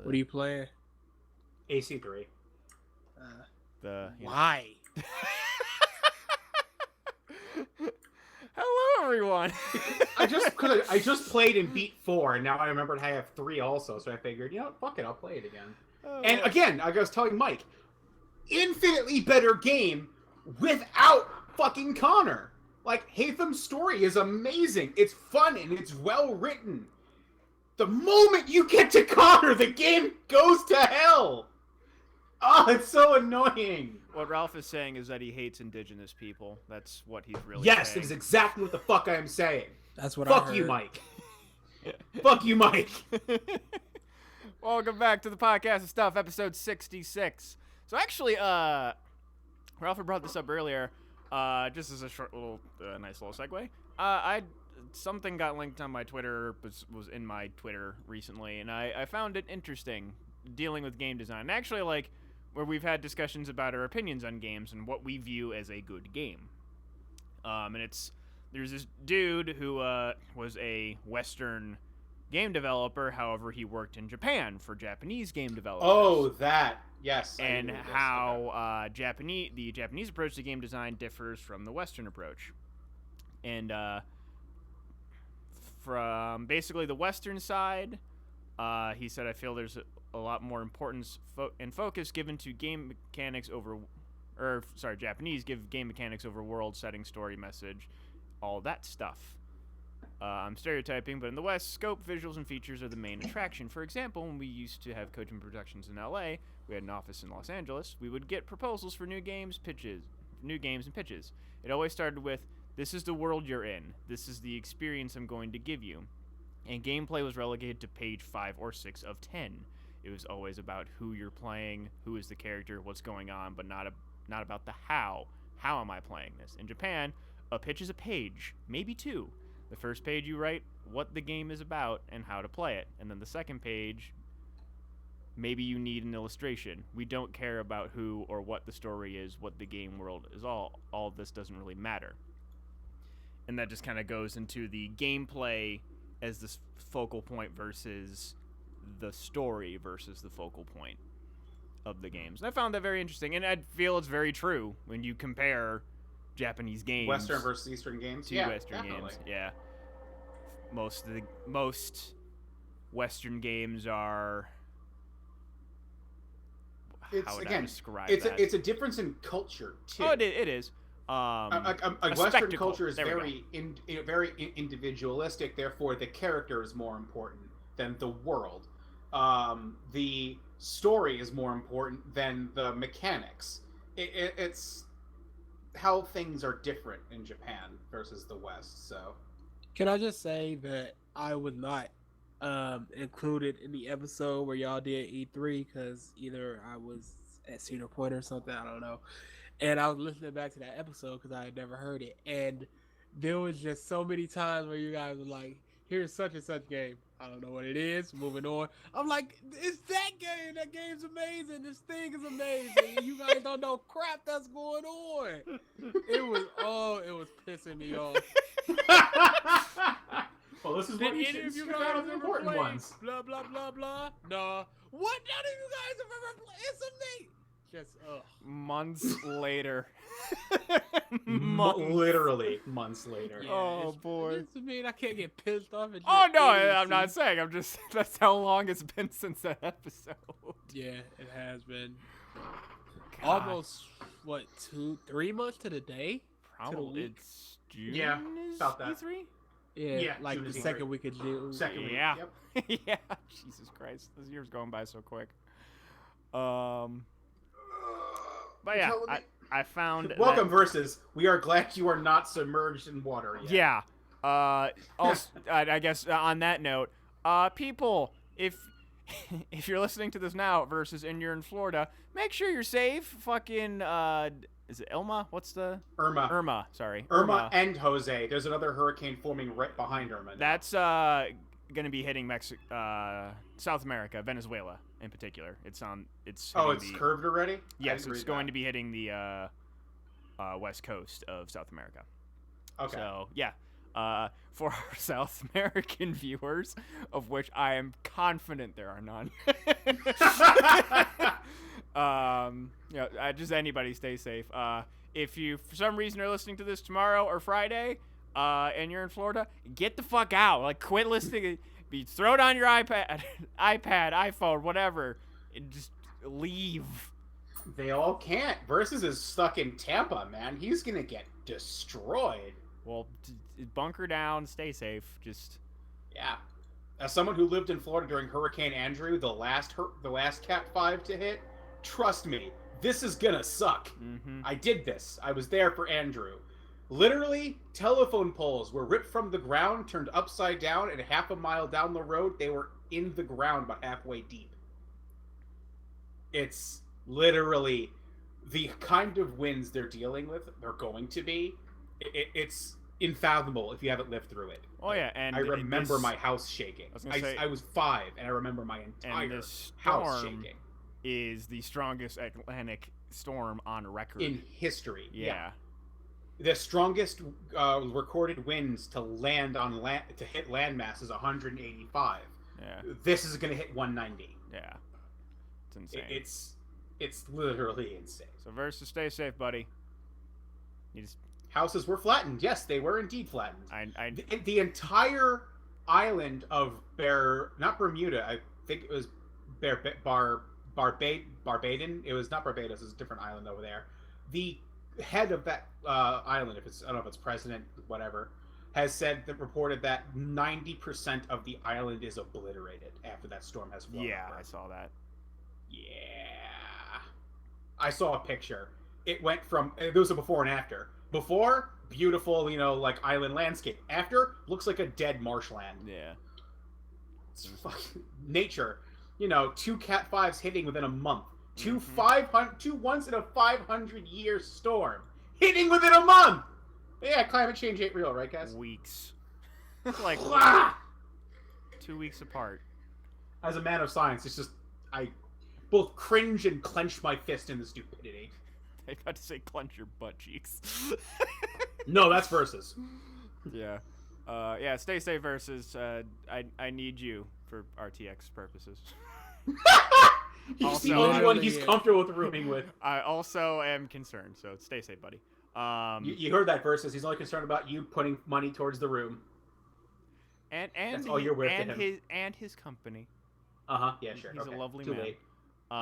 What are you playing? AC3. Why? Hello, everyone. I just played and beat 4, and now I remembered I have 3 also, so I figured, fuck it, I'll play it again. And again, I was telling Mike, infinitely better game without fucking Connor. Like, Hatham's story is amazing. It's fun and it's well written. The moment you get to Connor, the game goes to hell. Oh, it's so annoying. What Ralph is saying is that he hates indigenous people. That's what he's really Yes, saying. that is exactly what the fuck I am saying. That's what I heard. Fuck you, Mike. Fuck you, Mike. Welcome back to the podcast of stuff, episode 66. So actually, Ralph had brought this up earlier, just as a short little, nice little segue. Something got linked on my Twitter, was in my Twitter recently, and I found it interesting dealing with game design. And actually, like, where we've had discussions about our opinions on games and what we view as a good game. And there's this dude who was a Western game developer. However, he worked in Japan for Japanese game developers. Oh, that. Yes. And how the Japanese approach to game design differs from the Western approach. And from basically the Western side, he said, I feel there's a lot more importance and focus given to game mechanics Japanese give game mechanics over world setting, story, message, all that stuff. I'm stereotyping, but in the West, scope, visuals, and features are the main attraction. For example, when we used to have Kojima Productions in LA, we had an office in Los Angeles, we would get proposals for new games and pitches. It always started with, this is the world you're in. This is the experience I'm going to give you. And gameplay was relegated to page 5 or 6 of 10. It was always about who you're playing, who is the character, what's going on, but not about the how. How am I playing this? In Japan, a pitch is a page, maybe 2. The first page you write what the game is about and how to play it. And then the second page, maybe you need an illustration. We don't care about who or what the story is, what the game world is. All of this doesn't really matter. And that just kind of goes into the gameplay as the focal point versus the story versus the focal point of the games. And I found that very interesting, and I feel it's very true when you compare Japanese games, Western versus Eastern games, Western definitely. games. Yeah, most Western games are. It's a difference in culture too. Oh, it is. Western culture is very individualistic. Therefore, the character is more important than the world. The story is more important than the mechanics. It's how things are different in Japan versus the West. So, can I just say that I was not included in the episode where y'all did E3 because either I was at Cedar Point or something, I don't know. And I was listening back to that episode because I had never heard it. And there was just so many times where you guys were like, here's such and such game. I don't know what it is. Moving on. I'm like, it's that game. That game's amazing. This thing is amazing. You guys don't know crap that's going on. It was pissing me off. Well, this is what you should stick out of the important ones. Blah, blah, blah, blah. Nah. What? None of you guys have ever played. It's amazing. Just, months later. Literally months later. Yeah, oh boy! It doesn't mean I can't get pissed off at you. Oh no, I'm not saying. I'm just that's how long it's been since that episode. Yeah, it has been. God. Almost 2-3 months to the day. Probably it's June. Yeah, about that. E3? Yeah, like June the is second E3. week of June. Second week. Yeah. Yep. Yeah. Jesus Christ, this year's going by so quick. But yeah, I found. Welcome versus. We are glad you are not submerged in water yet. Yeah. Also, I guess on that note, people, if you're listening to this now versus and you're in Florida, make sure you're safe. Fucking is it Irma? What's the Irma? Sorry. Irma and Jose. There's another hurricane forming right behind Irma. That's gonna be hitting South America, Venezuela in particular. It's curved already? Yes, it's going to be hitting the west coast of South America. Okay. So yeah, for our South American viewers, of which I am confident there are none. Just anybody stay safe. If you, for some reason, are listening to this tomorrow or Friday, and you're in Florida, get the fuck out. Like, quit listening. Throw it on your iPad, iPhone, whatever. And just leave. They all can't. Versus is stuck in Tampa, man. He's gonna get destroyed. Well, bunker down, stay safe. Just yeah. As someone who lived in Florida during Hurricane Andrew, the last Cat 5 to hit, trust me, this is gonna suck. Mm-hmm. I did this. I was there for Andrew. Literally, telephone poles were ripped from the ground, turned upside down, and half a mile down the road, they were in the ground about halfway deep. It's literally the kind of winds they're dealing with, they're going to be. It's unfathomable if you haven't lived through it. Oh yeah, and I remember my house shaking. I was 5, and I remember my entire house shaking. Is the strongest Atlantic storm on record in history. Yeah. The strongest recorded winds to hit landmass is 185. Yeah. This is going to hit 190. Yeah. It's insane. It's literally insane. So Versus, stay safe, buddy. Houses were flattened. Yes, they were indeed flattened. The entire island of not Bermuda. I think it was Barbaden. It was not Barbados. It was a different island over there. The head of that island, I don't know if it's president, whatever, has reported that 90% of the island is obliterated after that storm has flown. Yeah, over. I saw that. Yeah, I saw a picture. It went from there was a before and after. Before, beautiful, like island landscape. After, looks like a dead marshland. Yeah, it's fucking nature. 2 Cat 5s hitting within a month. Two once in a 500-year storm hitting within a month. Yeah, climate change ain't real, right, guys? Weeks, 2 weeks apart. As a man of science, it's just I both cringe and clench my fist in the stupidity. I about to say clench your butt cheeks. No, that's Versus. Yeah. Stay safe, Versus. I need you for RTX purposes. He's the only one he's comfortable with rooming with. I also am concerned, so stay safe, buddy. You heard that, Versus. He's only concerned about you putting money towards the room. And that's all you're worth to him. His company. Yeah, sure. He's okay. a lovely Too man. late. So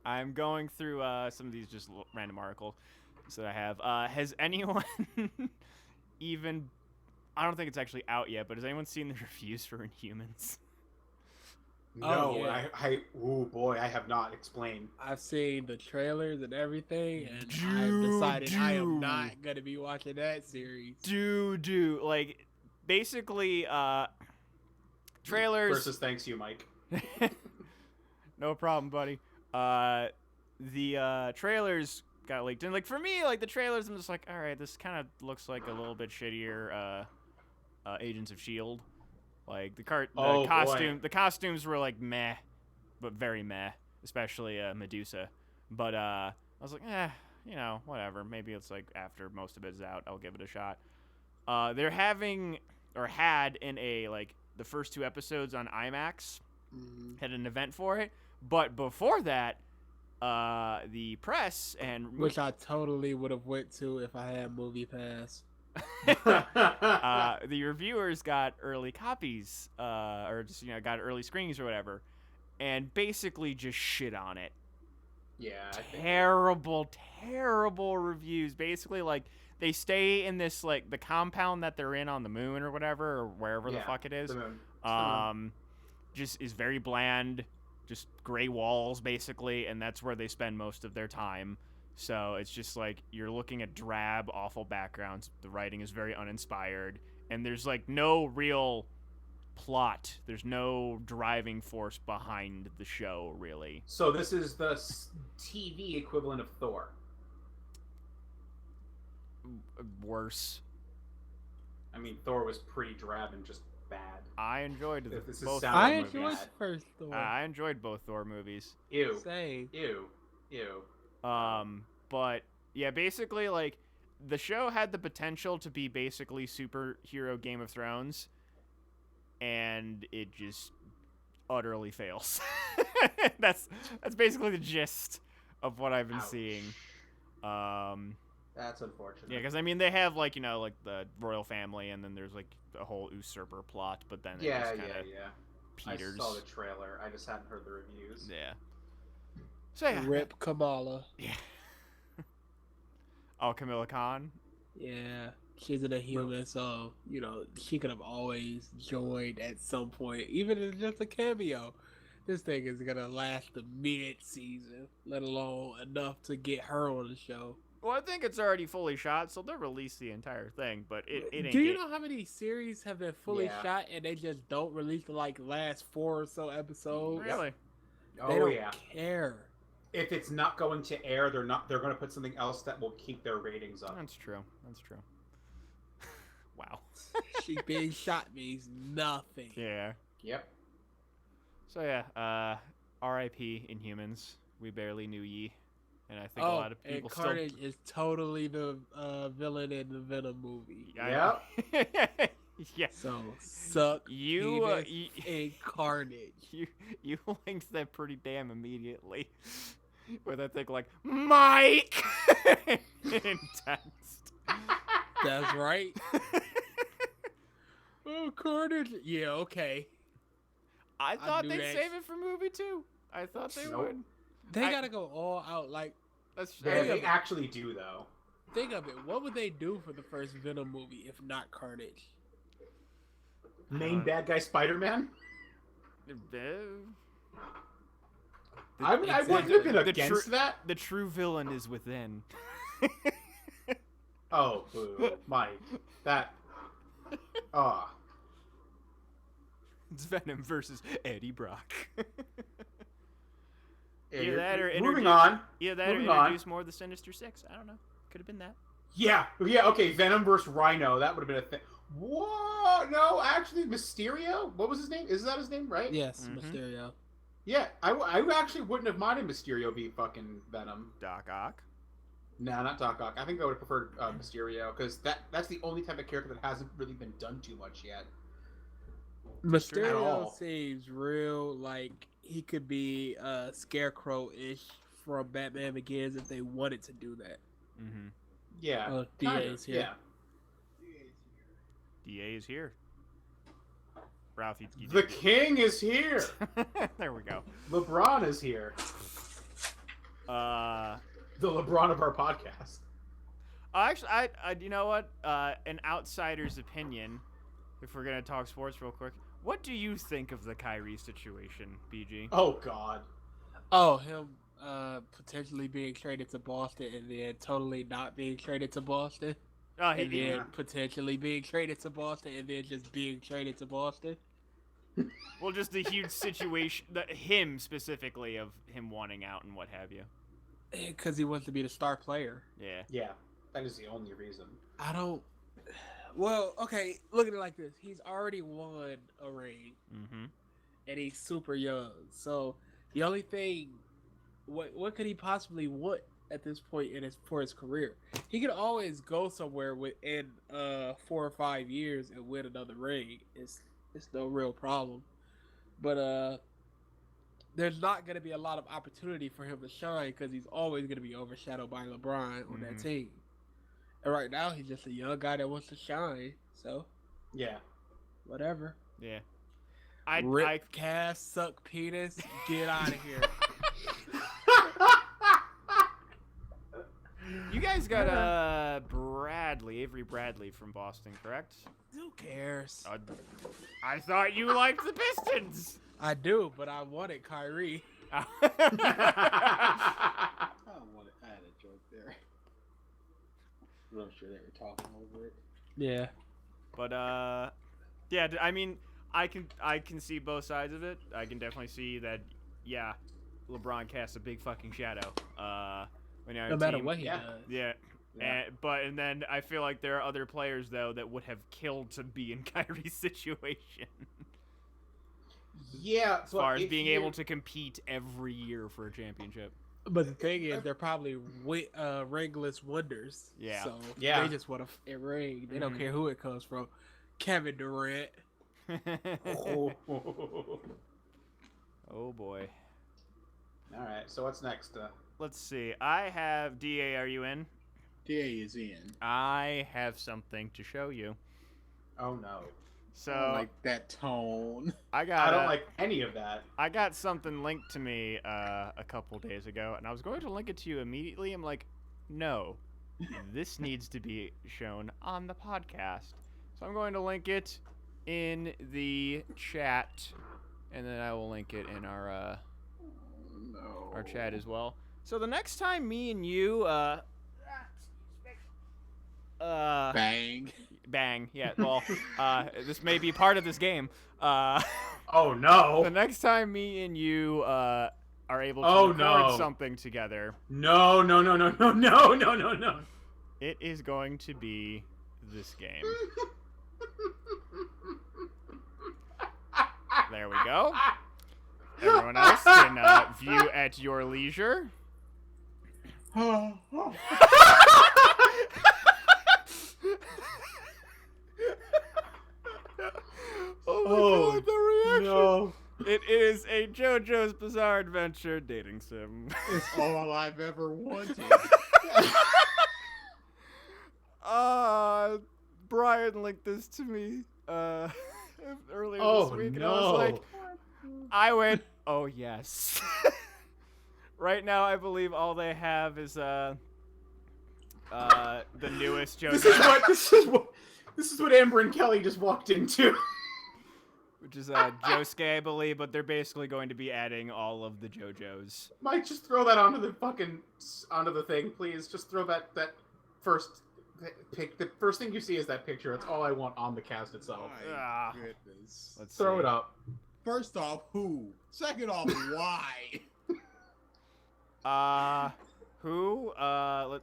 I'm going through some of these just random articles that I have. Has anyone even? I don't think it's actually out yet, but has anyone seen the reviews for Inhumans? No, Oh, yeah. oh boy, I have not. Explain. I've seen the trailers and everything, and I've decided I am not gonna be watching that series. Dude, like basically, trailers. Versus, thanks you, Mike. No problem, buddy. The trailers got leaked, and like for me, like the trailers, I'm just like, all right, this kind of looks like a little bit shittier. Agents of S.H.I.E.L.D. Like the costumes were like meh, but very meh, especially Medusa. But I was like, whatever. Maybe it's like after most of it is out, I'll give it a shot. They're having or had in the first 2 episodes on IMAX, had an event for it, but before that, the press and which I totally would have went to if I had Movie Pass. The reviewers got early copies, or just got early screenings or whatever, and basically just shit on it. Yeah. Terrible reviews. Basically, like they stay in this the compound that they're in on the moon or whatever, or wherever the fuck it is. The moon. Just is very bland, just gray walls basically, and that's where they spend most of their time. So it's just like you're looking at drab, awful backgrounds. The writing is very uninspired, and there's no real plot. There's no driving force behind the show, really. So this is the TV equivalent of Thor. Worse. I mean, Thor was pretty drab and just bad. I enjoyed both. I enjoyed the first Thor. I enjoyed both Thor movies. Ew. Same. Ew. But yeah, basically the show had the potential to be basically superhero Game of Thrones, and it just utterly fails. That's basically the gist of what I've been seeing. That's unfortunate. Yeah, because I mean they have like the royal family, and then there's like a whole usurper plot, but then it just kind of peters. I saw the trailer. I just hadn't heard the reviews. Yeah. So yeah. Rip Kamala. Yeah. Oh, Camilla Khan. Yeah, she's an Inhuman, so she could have always joined at some point, even if it's just a cameo. This thing is gonna last the mid-season, let alone enough to get her on the show. Well, I think it's already fully shot, so they'll release the entire thing. But it ain't. Do you know how many series have been fully Yeah. shot and they just don't release the last 4 or so episodes? Really? They Oh don't yeah. care. If it's not going to air, they're going to put something else that will keep their ratings up. That's true. That's true. Wow. She being shot means nothing. Yeah. Yep. So yeah, R.I.P. Inhumans. We barely knew ye, and I think a lot of people and Carnage is totally the villain in the Venom movie. still. Yeah. So suck You, penis and Carnage. you linked that pretty damn immediately. With that thing like Mike in text. That's right. Oh, Carnage. Yeah, okay. I thought knew they'd that. save it for movie 2. I thought they Nope. would. They I- gotta go all out. Like, That's They actually do though. think of it. What would they do for the first Venom movie if not Carnage? Main bad guy Spider-Man. I wouldn't have been the against tru- that. The true villain is within. Oh, boo, Mike. That. Ah. It's Venom versus Eddie Brock. Yeah, Either that or moving introduce- on. Either that or Moving on. introduce more of the Sinister Six. I don't know. Could have been that. Yeah. Okay. Venom versus Rhino. That would have been a thing. Whoa! No, actually, Mysterio. What was his name? Is that his name? Right? Yes, Mhm. Mysterio. Yeah. I actually wouldn't have minded Mysterio be fucking Venom. Doc Ock. Nah, not Doc Ock. I think I would have preferred Mysterio because that's the only type of character that hasn't really been done too much yet. At Mysterio all. seems real like he could be Scarecrow-ish from Batman Begins if they wanted to do that. Mm-hmm. Yeah. Oh, kind DA's of, here. Yeah. DA is here. Ralph, you The did king is here. it. There we go. LeBron is here. Uh, The LeBron of our podcast. actually, I you know what? An outsider's opinion. If we're gonna talk sports real quick, what do you think of the Kyrie situation, BG? Oh God. Oh, him potentially being traded to Boston and then totally not being traded to Boston. Oh, And then Yeah. potentially being traded to Boston and then just being traded to Boston. well, just the huge situation, him specifically, of him wanting out and what have you. Because he wants to be the star player. Yeah. Yeah. That is the only reason. I don't. Well, okay, look at it like this. He's already won a ring, Mm-hmm. and he's super young. So the only thing, what could he possibly want at this point for his career? He could always go somewhere within 4 or 5 years and win another ring. It's no real problem. But there's not going to be a lot of opportunity for him to shine because he's always going to be overshadowed by LeBron on that Mhm. team. And right now, he's just a young guy that wants to shine. So, Yeah. whatever. Yeah. Rip, cast, suck penis, get out of here. You guys got Avery Bradley from Boston, correct? Who cares? I thought you liked the Pistons. I do, but I wanted Kyrie. I had a joke there. But I'm sure they were talking over it. Yeah. But yeah, I mean, I can see both sides of it. I can definitely see that. Yeah, LeBron casts a big fucking shadow. When you're on No a matter team. what he Yeah. does. Yeah. Yeah. And then I feel like there are other players though that would have killed to be in Kyrie's situation. Yeah. As far as being able to compete every year for a championship. But the thing is, they're probably ringless wonders. Yeah. So Yeah. they just want a ring. They don't care who it comes from. Kevin Durant. Oh boy. All right. So what's next? Let's see. I have DA. Are you in? DA is in. I have something to show you. Oh no. So I don't like that tone. I got. I don't like any of that. I got something linked to me a couple days ago, and I was going to link it to you immediately. I'm like, no, this needs to be shown on the podcast. So I'm going to link it in the chat, and then I will link it in our chat as well. So the next time me and you Bang. bang, yeah, well, this may be part of this game. Oh no. The next time me and you are able to Oh, record no. something together, No. No. it is going to be this game. There we go. Everyone else can view at your leisure. Oh my god, the reaction! No. It is a JoJo's Bizarre Adventure dating sim. It's all I've ever wanted. Brian linked this to me earlier Oh, this week, and no. I was like, I went, oh yes. Right now, I believe all they have is the newest JoJo, This is what Amber and Kelly just walked into. which is Josuke, I believe, but they're basically going to be adding all of the JoJos. Mike, just throw that onto the thing, please. Just throw that first pic. The first thing you see is that picture. That's all I want on the cast itself. Ah. My goodness. Let's Throw see. it up. First off, who? Second off, why? Who?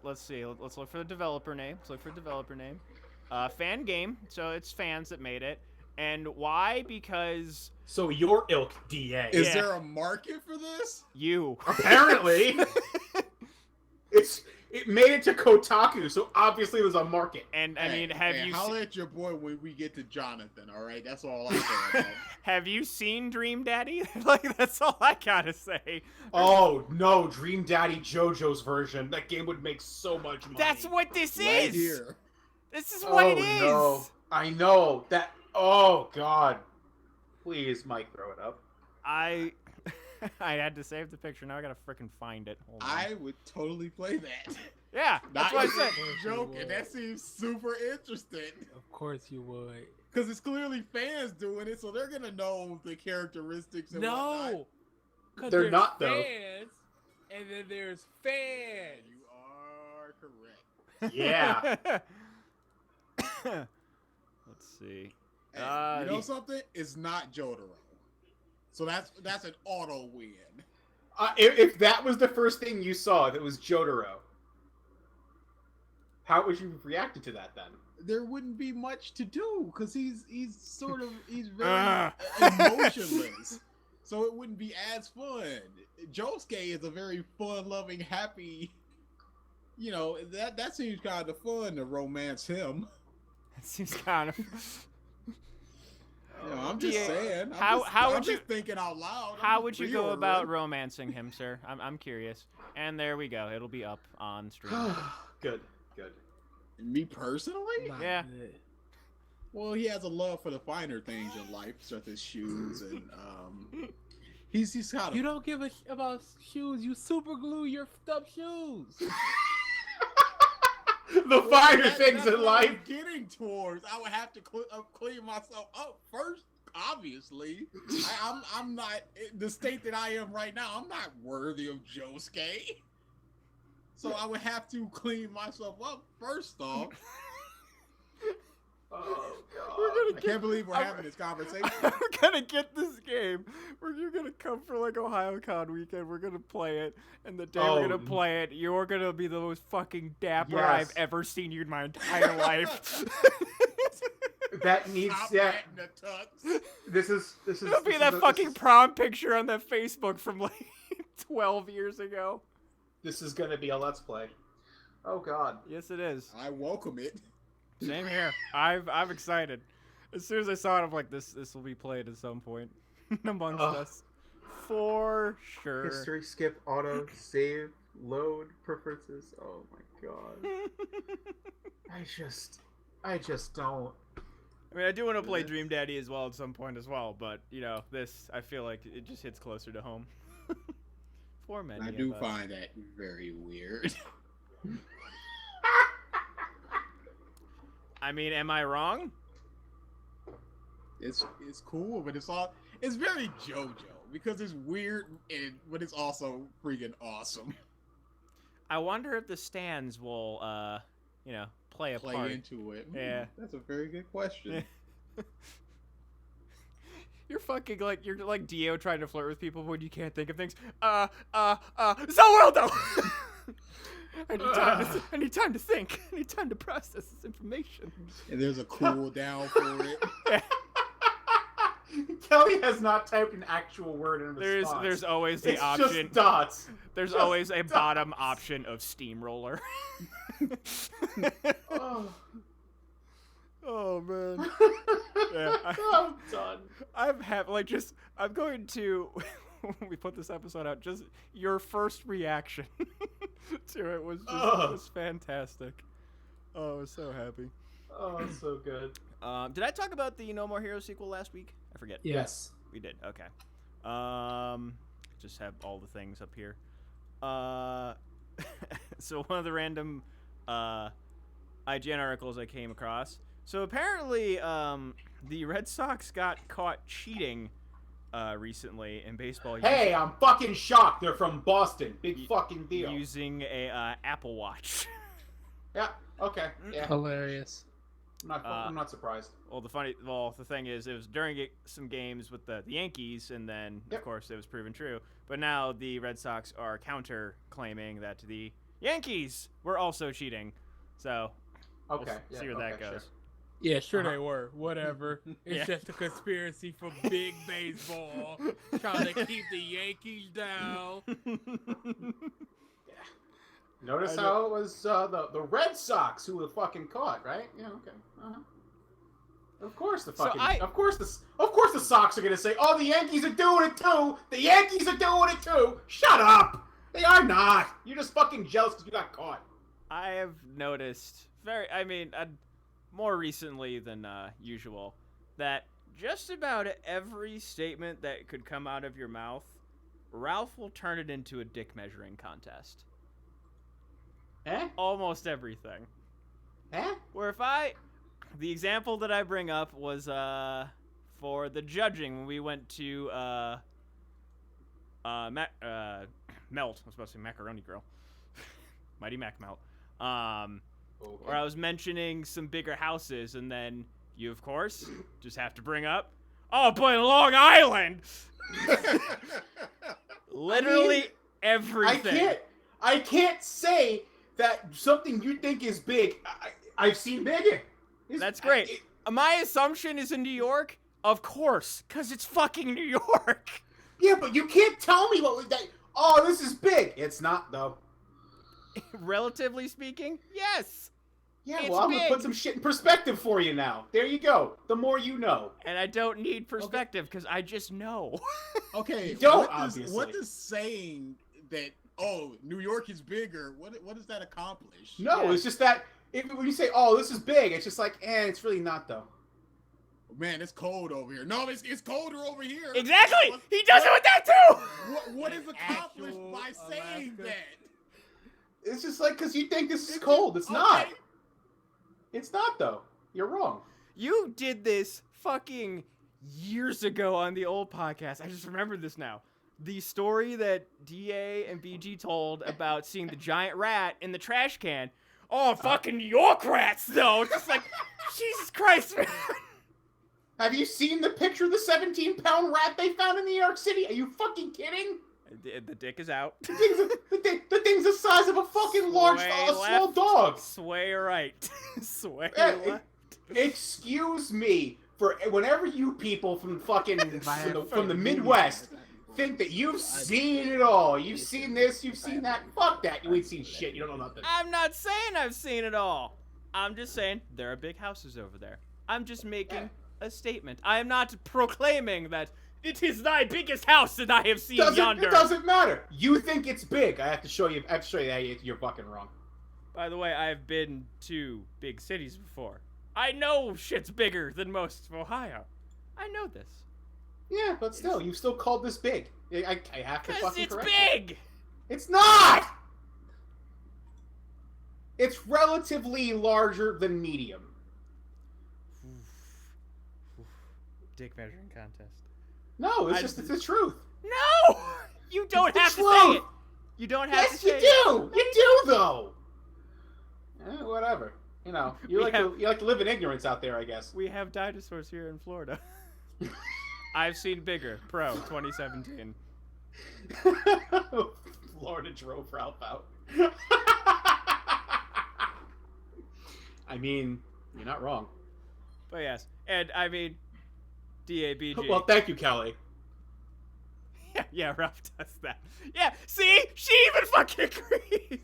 Let's see. Let's look for the developer name. Fan game. So it's fans that made it. And why? Because So your ilk, DA. Is Yeah. there a market for this? you. Apparently, it made it to Kotaku, so obviously there's a market. And I mean, have you holler at your boy when we get to Jonathan? All right, that's all I care about. have you seen Dream Daddy? Like that's all I gotta say. Oh no, Dream Daddy JoJo's version. That game would make so much money. That's what this Right is. here. This is what it is. No. I know that. Oh god. Please, Mike, throw it up. I had to save the picture. Now I gotta freaking find it. Hold on. I would totally play that. Yeah, that's Not what I even said. joking. That seems super interesting. Of course you would. Because it's clearly fans doing it, so they're gonna know the characteristics and whatnot. No, 'cause They're there's not, though. fans, and then there's fans. You are correct. Yeah. Let's see. And you know something? It's not Jotaro. So that's an auto win. If that was the first thing you saw, that was Jotaro, how would you have reacted to that then? There wouldn't be much to do because he's very Ah. emotionless. So it wouldn't be as fun. Josuke is a very fun-loving, happy. You know that seems kind of fun to romance him. That seems kind of. You know, I'm just Yeah. saying. How I'm would just you- thinking out loud? How I'm would you just go about reordering. romancing him, sir? I'm curious. And there we go. It'll be up on stream. Good. Me personally? Not Yeah. good. Well, he has a love for the finer things in life, such as shoes, and he's kind of. You don't give a about shoes. You super glue your stuffed shoes. The finer things That's in what I'm life. getting towards. I would have to clean myself up first. Obviously, I'm not the state that I am right now. I'm not worthy of Josuke. So I would have to clean myself up first off. Oh I can't believe we're having this conversation. We're gonna get this game. You're gonna come for like OhioCon weekend. We're gonna play it, and the day Oh. we're gonna play it, you're gonna be the most fucking dapper Yes. I've ever seen you in my entire life. That needs. Stop Yeah. patting the tux. This is. It'll be that fucking prom picture on that Facebook from like 12 years ago. this is gonna be a Let's Play. Oh God. Yes, it is. I welcome it. Same here. I'm excited. As soon as I saw it, I'm like, this will be played at some point amongst us, for sure. History skip, auto save, load preferences. Oh my God. I just don't. I mean, I do want to play Dream Daddy as well at some point as well, but this I feel like it just hits closer to home. For many. I do find that very weird. I mean, am I wrong? It's cool, but it's very JoJo because it's weird but it's also freaking awesome. I wonder if the stands will play a part into it. Yeah, that's a very good question. You're like Dio trying to flirt with people when you can't think of things. So well though. I need time to think. I need time to process this information. And there's a cooldown for it. Yeah. Kelly has not typed an actual word in response. There's always the option. Just dots. There's just always a dots. bottom option of steamroller. Oh man. Yeah, I'm done. I'm going to when we put this episode out, just your first reaction to it was fantastic. Oh, I was so happy. Oh, it's so good. Did I talk about the No More Heroes sequel last week? I forget. Yes. We did. Okay. Just have all the things up here. So one of the random IGN articles I came across. So apparently, the Red Sox got caught cheating recently in baseball. Hey, I'm fucking shocked. They're from Boston. Big fucking deal. Using a Apple Watch. Yeah. Okay. Yeah. Hilarious. I'm not surprised. Well, the thing is, it was during some games with the Yankees, and then of course it was proven true. But now the Red Sox are counter-claiming that the Yankees were also cheating. So Okay. we'll see where that goes. Sure. Yeah, sure they were. Whatever. It's Yeah. just a conspiracy for big baseball, trying to keep the Yankees down. Notice how it was the Red Sox who were fucking caught, right? Yeah. Okay. Of course the fucking. Of course the Sox are gonna say, "Oh, the Yankees are doing it too. The Yankees are doing it too." Shut up. They are not. You're just fucking jealous because you got caught. I have noticed more recently than usual, that just about every statement that could come out of your mouth, Ralph will turn it into a dick measuring contest. Eh? Almost everything. Eh? Where the example that I bring up was for the judging when we went to Melt. I was supposed to say Macaroni Grill. Mighty Mac Melt. Where I was mentioning some bigger houses, and then you, of course, just have to bring up, oh, but in Long Island! Literally everything. I can't say that something you think is big, I've seen bigger. That's great. My assumption is in New York? Of course, because it's fucking New York. Yeah, but you can't tell me oh, this is big. It's not, though. Relatively speaking, yes. Yeah, it's well, I'm going to big. put some shit in perspective for you now. There you go. The more you know. And I don't need perspective, because I just know. Okay, You don't, what does saying that, oh, New York is bigger, what does that accomplish? No, Yeah. it's just that when you say, oh, this is big, it's just like, it's really not, though. Man, it's cold over here. No, it's colder over here. Exactly! He does it with that, too! What is accomplished Actual by saying Alaska. that? It's just like, because you think this is cold. It's not. It's not, though. You're wrong. You did this fucking years ago on the old podcast. I just remembered this now. The story that DA and BG told about seeing the giant rat in the trash can. Oh, fucking New York rats, though. Just like, Jesus Christ, man. Have you seen the picture of the 17-pound rat they found in New York City? Are you fucking kidding? The dick is out. The thing's the size of a fucking large, small dog. Sway right. Sway Yeah, left. Excuse me, for whenever you people from fucking from the fucking Midwest think that you've seen it all. You've seen this, you've seen that. Fuck that. You ain't seen shit. You don't know nothing. I'm not saying I've seen it all. I'm just saying there are big houses over there. I'm just making a statement. I am not proclaiming that it is thy biggest house that I have seen yonder. It doesn't matter. You think it's big. I have to show you that you're fucking wrong. By the way, I've been to big cities before. I know shit's bigger than most of Ohio. I know this. Yeah, but still, you still called this big. I have to fucking correct you. Big! It's not! It's relatively larger than medium. Dick measuring contest. No, it's the truth. No! You don't It's have the to say truth. it! You don't have to say Yes, you do! You do, though! Whatever. You know, you like to live in ignorance out there, I guess. We have dinosaurs here in Florida. I've seen bigger. Pro 2017. Florida drove Ralph out. I mean, you're not wrong. But yes, and I mean, DABG. Well, thank you, Kelly. Yeah, Ralph does that. Yeah, see? She even fucking agrees.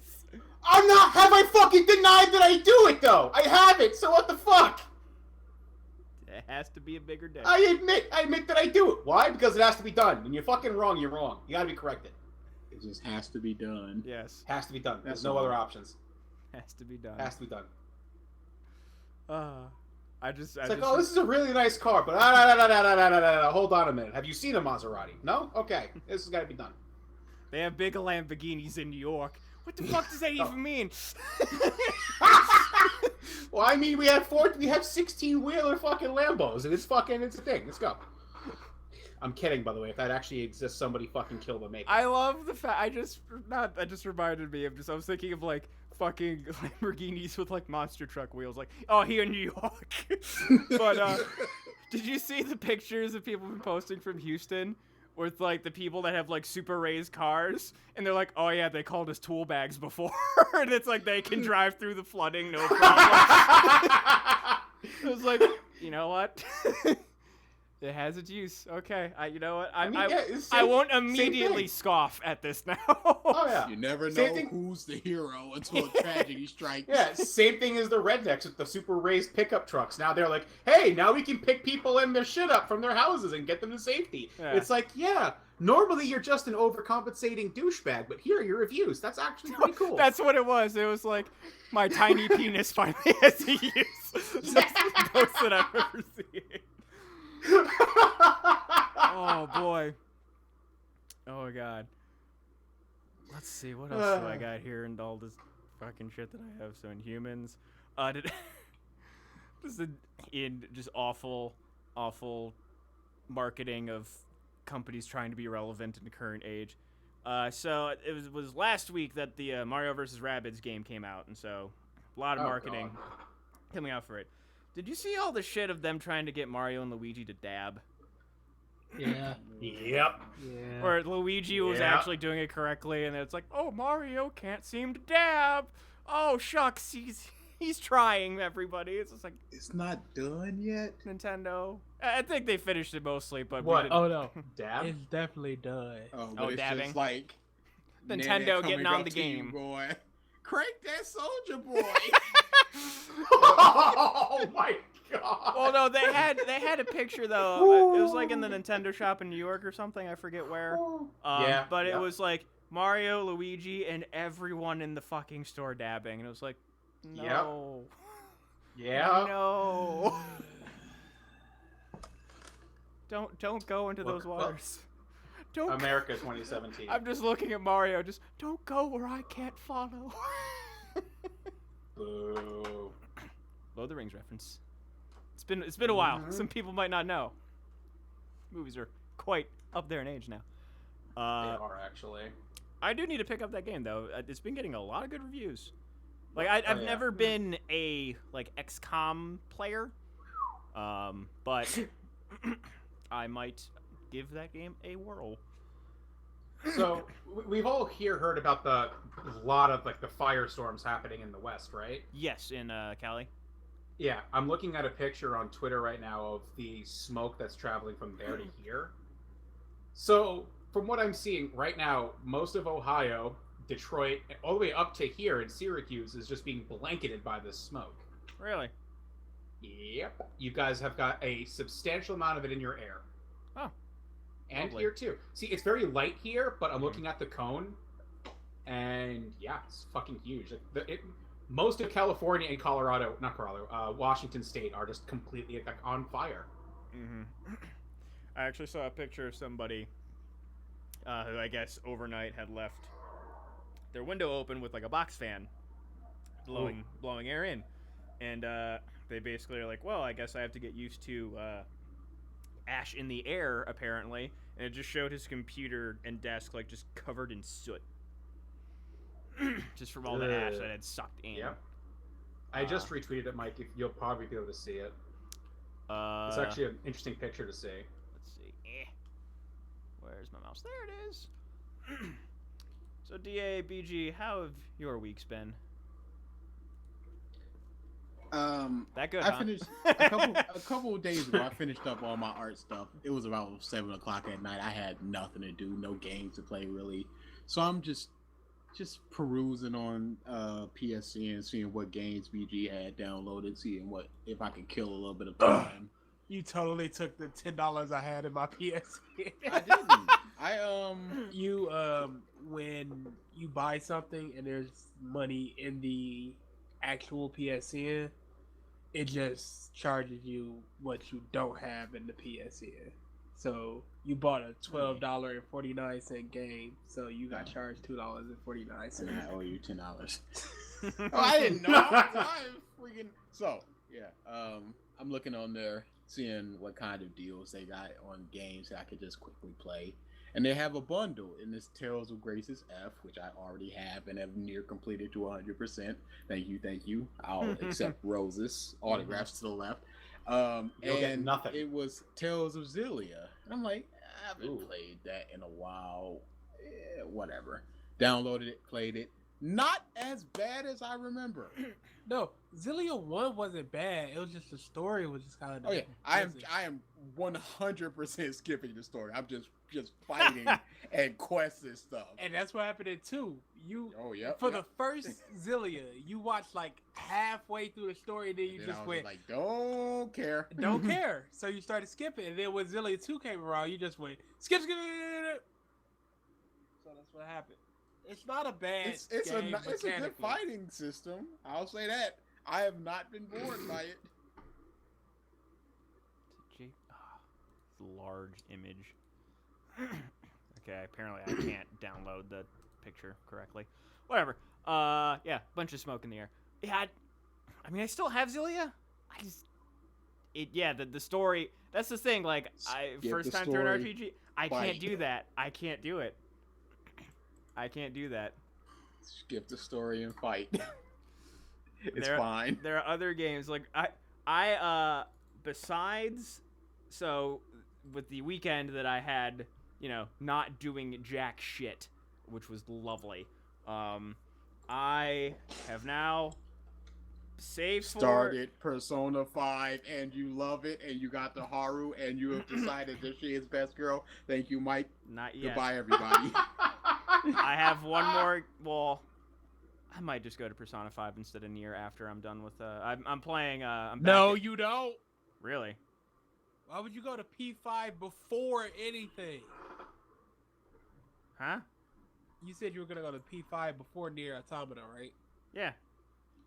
I'm not. Have I fucking denied that I do it though? I haven't. So what the fuck? It has to be a bigger dick. I admit that I do it. Why? Because it has to be done. When you're fucking wrong, you're wrong. You gotta be corrected. It just has to be done. Yes, Has to be done. There's That's no all. other options. has to be done. Has to be done. It's It's like, oh, this is a really nice car, but hold on a minute. Have you seen a Maserati? No? Okay. This has got to be done. They have big Lamborghinis in New York. What the fuck does that even mean? Well, I mean, we have 16-wheeler fucking Lambos, and it's a thing. Let's go. I'm kidding, by the way. If that actually exists, somebody fucking kill the maker. I love the fact. That just reminded me of I was thinking of like fucking Lamborghinis with like monster truck wheels. Like, oh, here in New York. But did you see the pictures that people have been posting from Houston? With like the people that have like super raised cars, and they're like, oh yeah, they called us tool bags before, and it's like they can drive through the flooding, no problem. It was like, you know what? It has its use. Okay, you know what? I won't immediately scoff at this now. Oh yeah. You never Same know thing- who's the hero until a tragedy strikes. Yeah, same thing as the rednecks with the super raised pickup trucks. Now they're like, hey, now we can pick people and their shit up from their houses and get them to safety. Yeah. It's like, yeah, normally you're just an overcompensating douchebag, but here are your reviews. That's actually pretty cool. That's what it was. It was like, my tiny penis finally has a use. That's the most that I've ever seen. Oh boy. Oh god. Let's see, what else do I got here and all this fucking shit that I have? So Inhumans. Just awful marketing of companies trying to be relevant in the current age. So it was last week that the Mario vs. Rabbids game came out, and so a lot of marketing coming out for it. Did you see all the shit of them trying to get Mario and Luigi to dab? Yeah. Yep. Yeah. Where Luigi was actually doing it correctly, and it's like, oh, Mario can't seem to dab. Oh, shucks, he's trying, everybody. It's just like, It's not done yet. Nintendo. I think they finished it mostly, but What? Oh no, Dab? it's definitely done. Oh, but it's dabbing. just like Nintendo Nana getting coming on up the to you, game. boy. Crank that Soldier Boy. Oh my god. Well, no, they had a picture though. It was like in the Nintendo shop in New York or something. I forget where. Yeah, But yeah. it was like Mario, Luigi, and everyone in the fucking store dabbing, and it was like, no, Yeah. no, don't go into those Well, waters. Don't. America 2017. I'm just looking at Mario. Just don't go where I can't follow. Boo. Lord of the Rings reference. It's been a while. Some people might not know. Movies are quite up there in age now. They are actually. I do need to pick up that game though. It's been getting a lot of good reviews. Like I've never been a like XCOM player, but I might give that game a whirl. So we've all heard about the lot of like the firestorms happening in the West, right? Yes, in Cali. Yeah, I'm looking at a picture on Twitter right now of the smoke that's traveling from there to here. So from what I'm seeing right now, most of Ohio, Detroit, all the way up to here in Syracuse is just being blanketed by this smoke. Really? Yep. You guys have got a substantial amount of it in your air. Oh. And Lovely. here too. See, it's very light here, but I'm looking at the cone, and yeah, it's fucking huge. Most of California and Washington State are just completely on fire. Mm-hmm. I actually saw a picture of somebody who I guess overnight had left their window open with like a box fan blowing air in, and they basically are like, well, I guess I have to get used to ash in the air apparently, and it just showed his computer and desk like just covered in soot, just from all the ash that had sucked in. Yep. I just retweeted it, Mike. If you'll probably be able to see it. It's actually an interesting picture to see. Let's see. Where's my mouse? There it is. So, DA, BG, how have your weeks been? That good, I huh? finished a couple of days ago. I finished up all my art stuff. It was about 7:00 at night. I had nothing to do, no games to play really. So I'm just perusing on PSN, seeing what games BG had downloaded, seeing if I could kill a little bit of time. You totally took the $10 I had in my PSP. I didn't. You when you buy something and there's money in the actual PSN, it just charges you what you don't have in the PSN. So you bought a $12.49 game, so you got charged $2.49. I owe you $10. Oh, I didn't know. I freaking I'm looking on there, seeing what kind of deals they got on games that I could just quickly play. And they have a bundle in this Tales of Graces F, which I already have and have near completed to 100%. Thank you. I'll accept roses, autographs to the left. You'll get nothing. It was Tales of Xillia. And I'm like, I haven't played that in a while. Whatever. Downloaded it, played it. Not as bad as I remember. No, Xillia 1 wasn't bad. It was just the story was just kind of. Oh yeah, I am 100% skipping the story. I'm just fighting and quests and stuff. And that's what happened in 2. The first Xillia, you watched like halfway through the story, and then you just went like, don't care. Don't care. So you started skipping, and then when Xillia 2 came around, you just went skip. So that's what happened. It's not a bad. It's game a good mechanically. fighting system. I'll say that. I have not been bored by it. Large image. Okay, apparently I can't download the picture correctly. Whatever. Yeah, bunch of smoke in the air. Yeah, I mean, I still have Xillia. The story. That's the thing. Like, first time through an RPG, I can't do that. I can't do it. I can't do that. Skip the story and fight. It's fine. There are other games like I besides, so with the weekend that I had, not doing jack shit, which was lovely. I have now started Persona 5 and you love it and you got the Haru and you have decided that she is best girl. Thank you, Mike. Not yet. Goodbye, everybody. I have one more. Well, I might just go to Persona 5 instead of Nier after I'm done with. I'm playing. No, you don't. Really? Why would you go to P5 before anything? Huh? You said you were gonna go to P5 before Nier Automata, right? Yeah.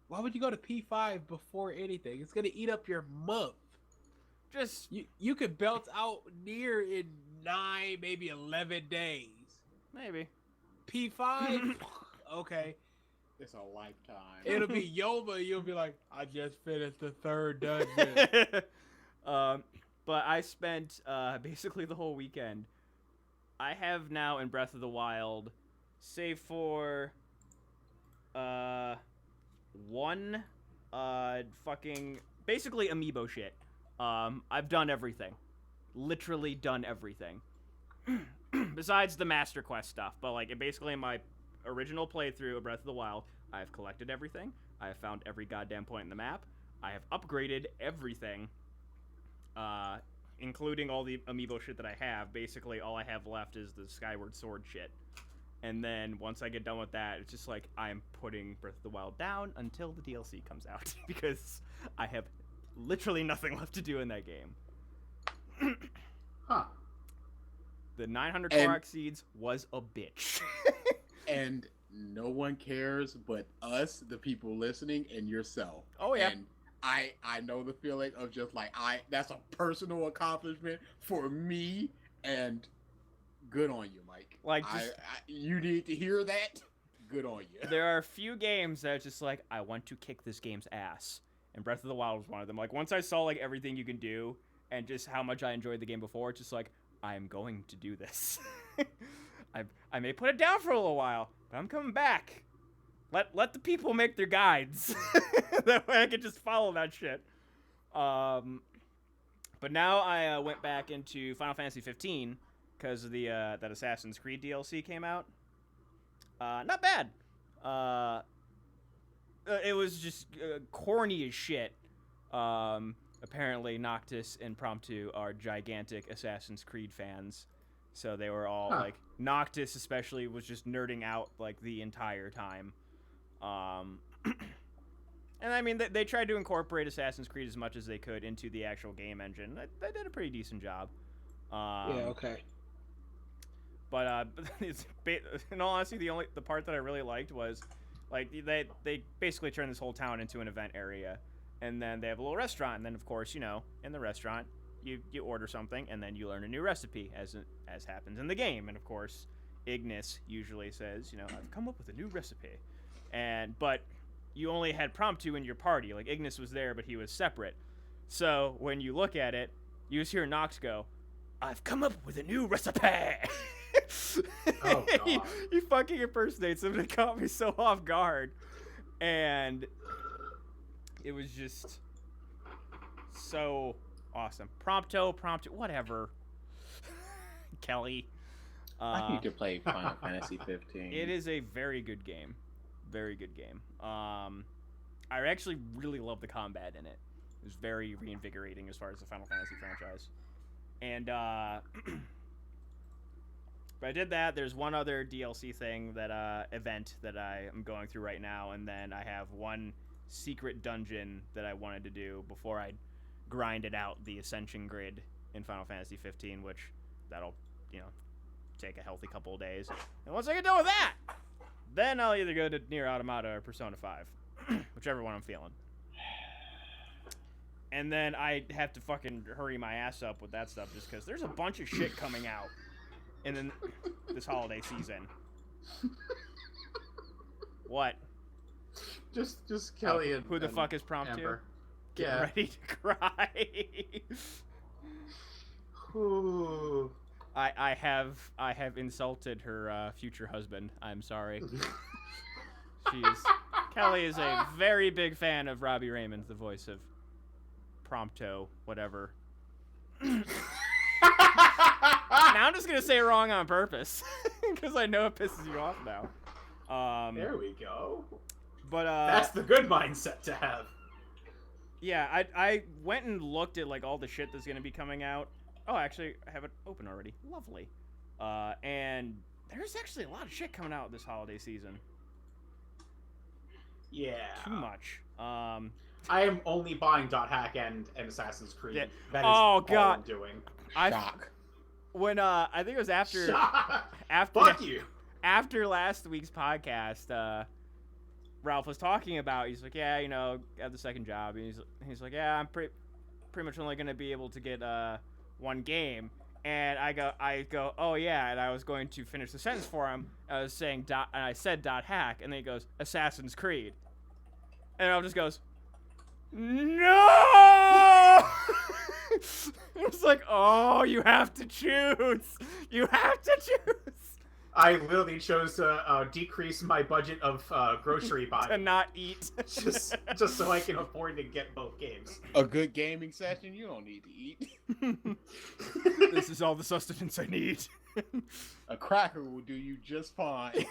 Why would you go to P5 before anything? It's gonna eat up your month. Just you could belt out Nier in 9, maybe 11 days. Maybe. P5, okay. It's a lifetime. It'll be Yoma. You'll be like, I just finished the 3rd dungeon. But I spent basically the whole weekend. I have now in Breath of the Wild, save for one fucking basically amiibo shit. I've done everything. Literally done everything. Besides the Master Quest stuff, but like basically in my original playthrough of Breath of the Wild, I have collected everything. I have found every goddamn point in the map. I have upgraded everything. including all the amiibo shit that I have, basically all I have left is the Skyward Sword shit. And then once I get done with that, it's just like I'm putting Breath of the Wild down until the DLC comes out because I have literally nothing left to do in that game. Huh. The 900 And- Korok seeds was a bitch. And no one cares but us, the people listening, and yourself. Oh, yeah. And I know the feeling of just like that's a personal accomplishment for me, and good on you, Mike. Like, just- you need to hear that. Good on you. There are a few games that are just like, I want to kick this game's ass. And Breath of the Wild was one of them. Like, once I saw, like, everything you can do and just how much I enjoyed the game before, it's just like, I am going to do this. I may put it down for a little while, but I'm coming back. Let the people make their guides. That way I can just follow that shit. But now I went back into Final Fantasy 15 because of the that Assassin's Creed DLC came out. Not bad. It was just corny as shit. Apparently, Noctis and Prompto are gigantic Assassin's Creed fans. So they were all like, Noctis especially was just nerding out like the entire time. And I mean, they tried to incorporate Assassin's Creed as much as they could into the actual game engine. They did a pretty decent job. Yeah, okay. But in all honesty, the part that I really liked was, like, they basically turned this whole town into an event area, and then they have a little restaurant, and then of course, you know, in the restaurant, you order something, and then you learn a new recipe, as happens in the game, and of course, Ignis usually says, you know, I've come up with a new recipe, but you only had Prompto in your party. Like, Ignis was there, but he was separate. So when you look at it, you just hear Nox go, I've come up with a new recipe. Oh, God. he fucking impersonates him, and it caught me so off guard. And it was just so awesome. Prompto, whatever. Kelly. I need to play Final Fantasy 15. It is a very good game. Very good game. I actually really love the combat in it. It was very reinvigorating as far as the Final Fantasy franchise. And, but I did that. There's one other DLC thing event that I am going through right now, and then I have one secret dungeon that I wanted to do before I grinded out the Ascension grid in Final Fantasy 15, which that'll, you know, take a healthy couple of days. And once I get done with that, then I'll either go to Nier Automata or Persona 5, whichever one I'm feeling. And then I have to fucking hurry my ass up with that stuff just because there's a bunch of shit coming out in this holiday season. What? Just Kelly and who the fuck is Prompto? Amber. Get Yeah. ready to cry. Ooh. I have insulted her future husband. I'm sorry. Kelly is a very big fan of Robbie Raymond, the voice of Prompto, whatever. Now I'm just gonna say it wrong on purpose because I know it pisses you off now. There we go. But That's the good mindset to have. yeah, I went and looked at like all the shit that's gonna be coming out. Oh, actually, I have it open already. Lovely. And there's actually a lot of shit coming out this holiday season. Yeah. Too much. I am only buying .hack and Assassin's Creed. Yeah. That is Oh, all God. I'm doing. Shock. When I think it was after Fuck you. after last week's podcast, Ralph was talking about, he's like, yeah, you know, I have the second job. And he's like, yeah, I'm pretty much only gonna be able to get one game. And I go, oh yeah, and I was going to finish the sentence for him. I was saying and I said .hack, and then he goes, Assassin's Creed. And Ralph just goes, no! It's like, oh, you have to choose. You have to choose. I literally chose to decrease my budget of grocery To buying not eat. just so I can afford to get both games. A good gaming session, you don't need to eat. This is all the sustenance I need. A cracker will do you just fine.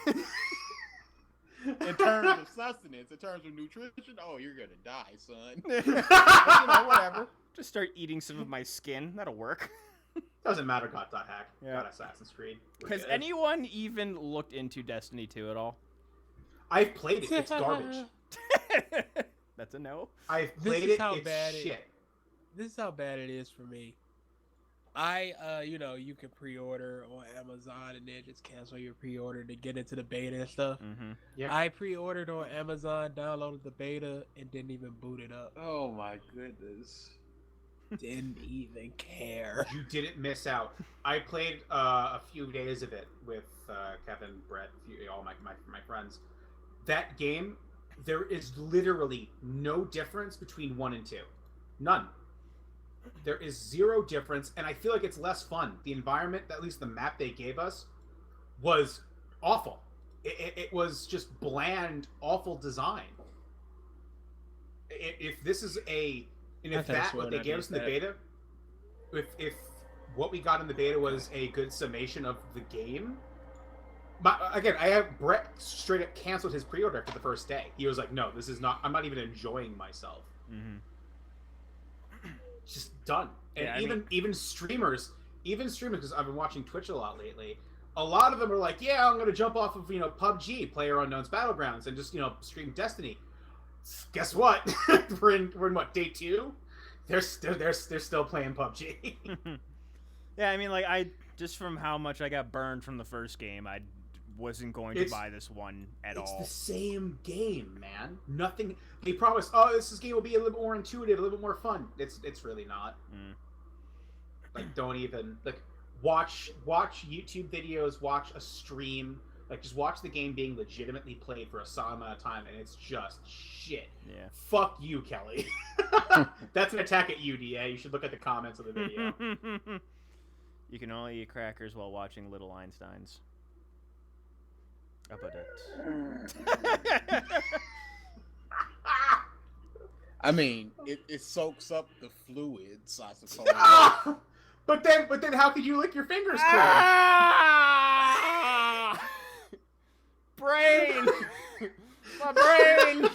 In terms of sustenance, in terms of nutrition, oh, you're gonna die, son. But, you know, whatever. Just start eating some of my skin. That'll work. Doesn't matter. Got.hack. Yeah. Got Assassin's Creed. We're Has good. anyone even looked into Destiny 2 at all? I've played it. It's garbage. That's a no. I've This played is it. how It's bad it- shit. This is how bad it is for me. You know, you can pre-order on Amazon and then just cancel your pre-order to get into the beta and stuff. Mm-hmm. Yeah. I pre-ordered on Amazon, downloaded the beta, and didn't even boot it up. Oh my goodness. Didn't even care. You didn't miss out. I played a few days of it with Kevin, Brett, all my friends. That game, there is literally no difference between 1 and 2. None. There is zero difference, and I feel like it's less fun. The environment, at least the map they gave us, was awful. It was just bland, awful design. If this is a... And if that, what they gave us in the beta, if what we got in the beta was a good summation of the game... Again, I have Brett straight up canceled his pre-order after the first day. He was like, no, this is not... I'm not even enjoying myself. Mm-hmm. Just done. And Yeah, even streamers, because I've been watching Twitch a lot lately, a lot of them are like, yeah, I'm gonna jump off of PUBG, PlayerUnknown's Battlegrounds, and just stream Destiny. Guess what? we're in what, day 2? They're still playing PUBG. Yeah, I mean, like, I just from how much I got burned from the first game, I wasn't going to buy this one at all. It's the same game, man. Nothing. They promise, this game will be a little bit more intuitive, a little bit more fun. It's really not. Mm. Like, don't even watch YouTube videos, watch a stream, just watch the game being legitimately played for a solid amount of time, and it's just shit. Yeah. Fuck you, Kelly. That's an attack at you, DA. You should look at the comments of the video. You can only eat crackers while watching Little Einsteins. Up it. I mean, it soaks up the fluids, I suppose. But then how could you lick your fingers clean? Ah! Brain! My brain!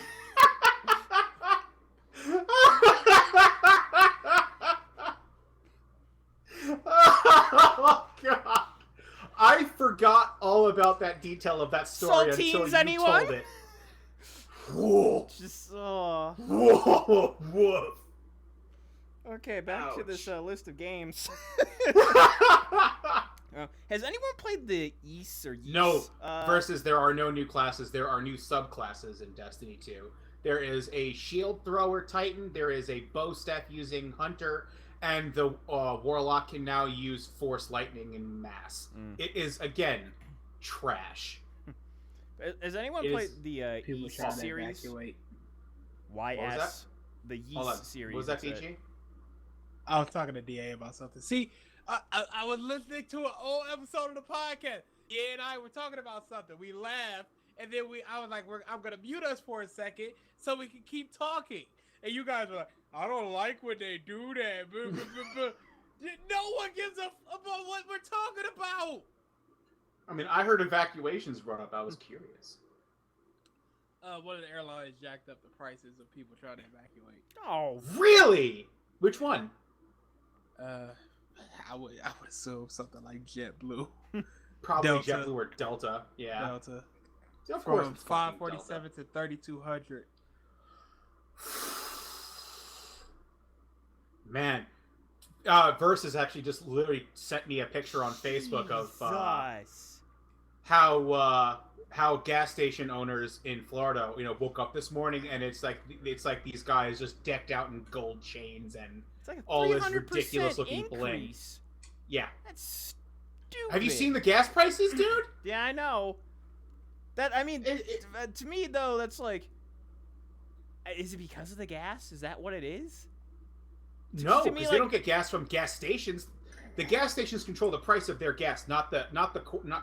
Oh god! I forgot all about that detail of that story until Saltines, you anyone? told it. Whoa! Just, Whoa! Woof! Okay, back to this list of games. Has anyone played the Ys or Ys? No. Versus, there are no new classes. There are new subclasses in Destiny 2. There is a shield thrower Titan. There is a bow staff using Hunter. And the Warlock can now use Force Lightning in mass. It is, again, trash. Has anyone played the Ys series? Evacuate. YS? The Ys series. What was that, PG? I was talking to DA about something. See, I was listening to an old episode of the podcast. Yeah, and I were talking about something. We laughed, and then I was like, I'm gonna mute us for a second so we can keep talking. And you guys were like, I don't like when they do that. No one gives a about what we're talking about. I mean, I heard evacuations brought up. I was curious. One of the airlines jacked up the prices of people trying to evacuate. Oh, Really? Which one? I would assume something like JetBlue. Probably Delta. JetBlue or Delta. Yeah. Delta. Of course. From it's fucking 547 to 3200. Man. Versus actually just literally sent me a picture on Facebook of Jesus. how gas station owners in Florida, woke up this morning and it's like these guys just decked out in gold chains and It's like a all this 300% ridiculous looking bling. increase. Yeah. That's stupid. Have you seen the gas prices, dude? Yeah, I know. That, I mean, to me though, that's like, is it because of the gas? Is that what it is? No, to me, because they don't get gas from gas stations. The gas stations control the price of their gas, not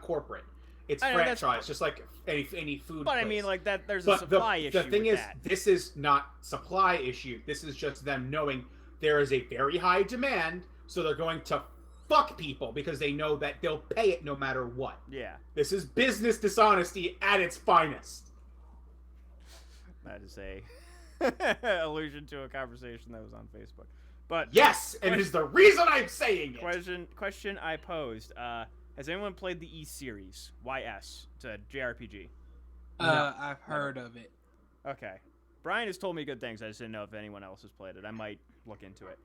corporate. It's I know, that's- franchise, just like any food. But I place. mean, like that. There's a But supply issue. the thing with is, that. this is not supply issue. This is just them knowing there is a very high demand, so they're going to fuck people because they know that they'll pay it no matter what. Yeah. This is business dishonesty at its finest. That is a allusion to a conversation that was on Facebook. But Yes, and it is the reason I'm saying it. question I posed. Has anyone played the E series? YS. It's a JRPG. I've heard of it. Okay. Brian has told me good things. I just didn't know if anyone else has played it. I might look into it.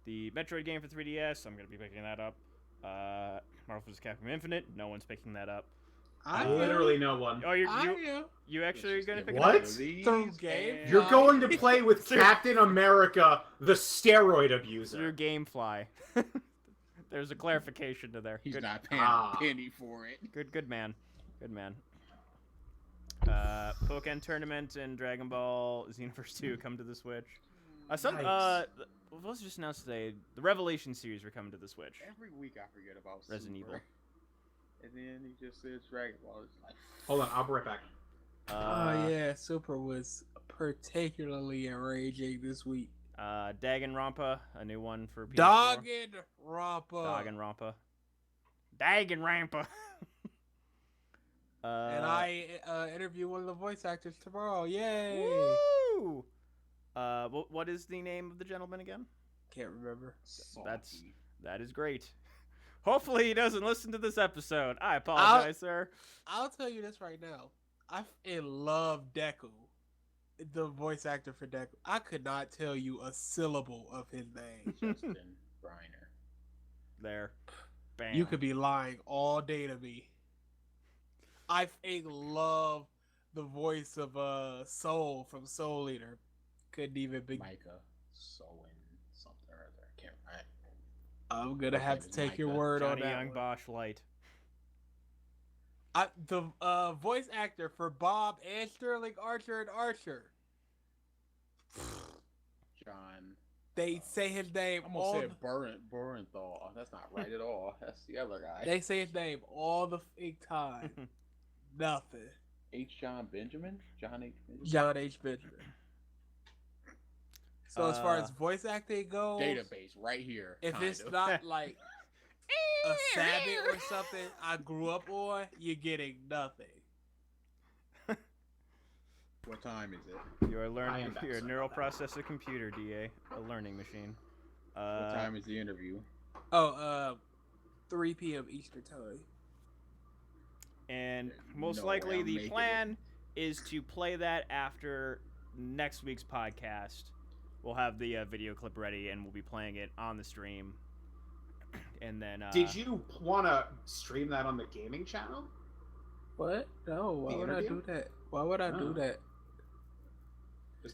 The Metroid game for 3DS. I'm gonna be picking that up. Marvel vs. Capcom Infinite. No one's picking that up. Literally no one. Oh, I you actually are gonna pick What? it up? Through game? You're going to play with Captain America, the steroid Through abuser. GameFly. There's a clarification to there. He's Good, not paying Ah. a penny for it. good man. Good man. Pokken Tournament and Dragon Ball Xenoverse 2 come to the Switch. Nice. What was just announced today? The Revelation series are coming to the Switch. Every week I forget about Resident Super. Evil. And then he just says Dragon Ball. It's like, Hold on, I'll be right back. Oh yeah, Super was particularly enraging this week. Danganronpa, a new one for PS4. Danganronpa. Danganronpa. Danganronpa. And I interview one of the voice actors tomorrow. Yay! Woo! What is the name of the gentleman again? Can't remember. salty. That is great. Hopefully he doesn't listen to this episode. I apologize, sir. I'll tell you this right now. I love Deku, the voice actor for Deku. I could not tell you a syllable of his name. Justin Briner. There. Bam. You could be lying all day to me. I love the voice of Soul from Soul Eater. Couldn't even be. Micah Sowen something or other. I can't. I'm gonna have to take your Micah. word on Johnny that. Young One. Bosch Light. The voice actor for Bob and Sterling Archer and Archer. John. They say his name I all. almost said Burenthal. That's not right at all. That's the other guy. They say his name all the fake time. Nothing. H. John Benjamin? John H. Benjamin? John H. Benjamin. So as far Uh, as voice acting goes, Database right here. if kind it's of. not like a Sabbath or something I grew up on, you're getting nothing. What time is it? You are I learning. am back, You're a sorry neural about that. processor computer, DA, a learning machine. What time is the interview? 3 p.m. Eastern time. And There's most no way likely I'm the making plan is to play that after next week's podcast. We'll have the video clip ready and we'll be playing it on the stream. And then Did you want to stream that on the gaming channel? What? No. Why The would I interview? do that? Why would I do Oh. that?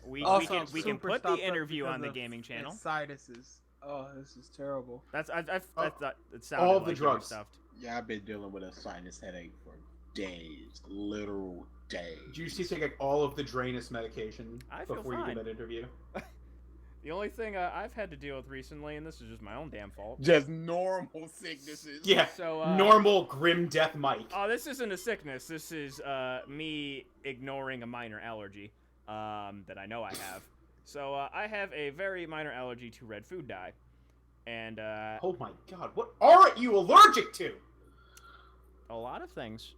we Also, can Super put stopped the up interview on because the of gaming channel. sinuses. Oh, this is terrible. I Oh, thought it sounded all like the you were drugs. stuffed. Yeah, I've been dealing with a sinus headache for days. Literal days. Did you take like, all of the Drainus medication I feel before you fine. did that interview? The only thing I've had to deal with recently, and this is just my own damn fault. Just normal sicknesses. Yeah, So normal grim death Mike. Oh, this isn't a sickness. This is me ignoring a minor allergy that I know I have. So I have a very minor allergy to red food dye, and Oh my god, what aren't you allergic to? a lot of things.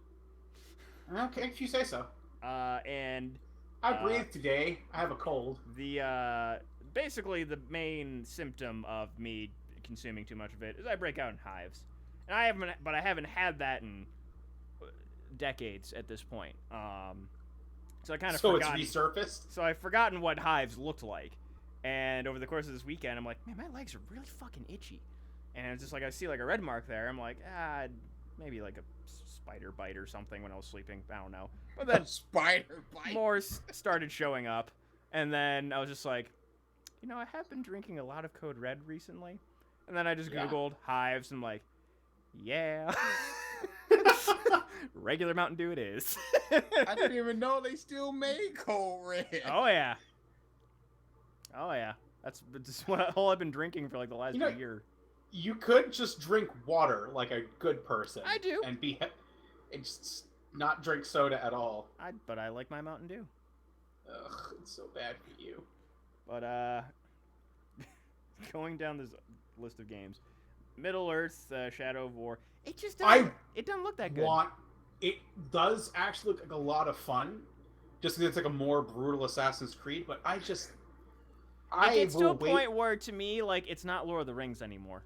Okay, if you say so. And I breathed today. I have a cold. the basically the main symptom of me consuming too much of it is I break out in hives, and I haven't had that in decades at this point. So I kind of So forgotten. it's resurfaced? So I've forgotten what hives looked like, and over the course of this weekend, I'm like, man, my legs are really fucking itchy, and it's just like I see like a red mark there. I'm like, maybe like a spider bite or something when I was sleeping. I don't know. But then Spider bite. more started showing up, and then I was just like, you know, I have been drinking a lot of Code Red recently, and then I just Yeah. Googled hives, and I'm like, yeah, regular Mountain Dew it is. I didn't even know they still made Cold Red. Oh yeah. Oh yeah. That's all I've been drinking for like the last You know- year. You could just drink water like a good person. I do. And and just not drink soda at all. But I like my Mountain Dew. Ugh, it's so bad for you. But going down this list of games, Middle Earth, Shadow of War. It just doesn't, it doesn't look that good. It does actually look like a lot of fun, just because it's like a more brutal Assassin's Creed. But I just, It gets to a wait. point where, to me, like, it's not Lord of the Rings anymore.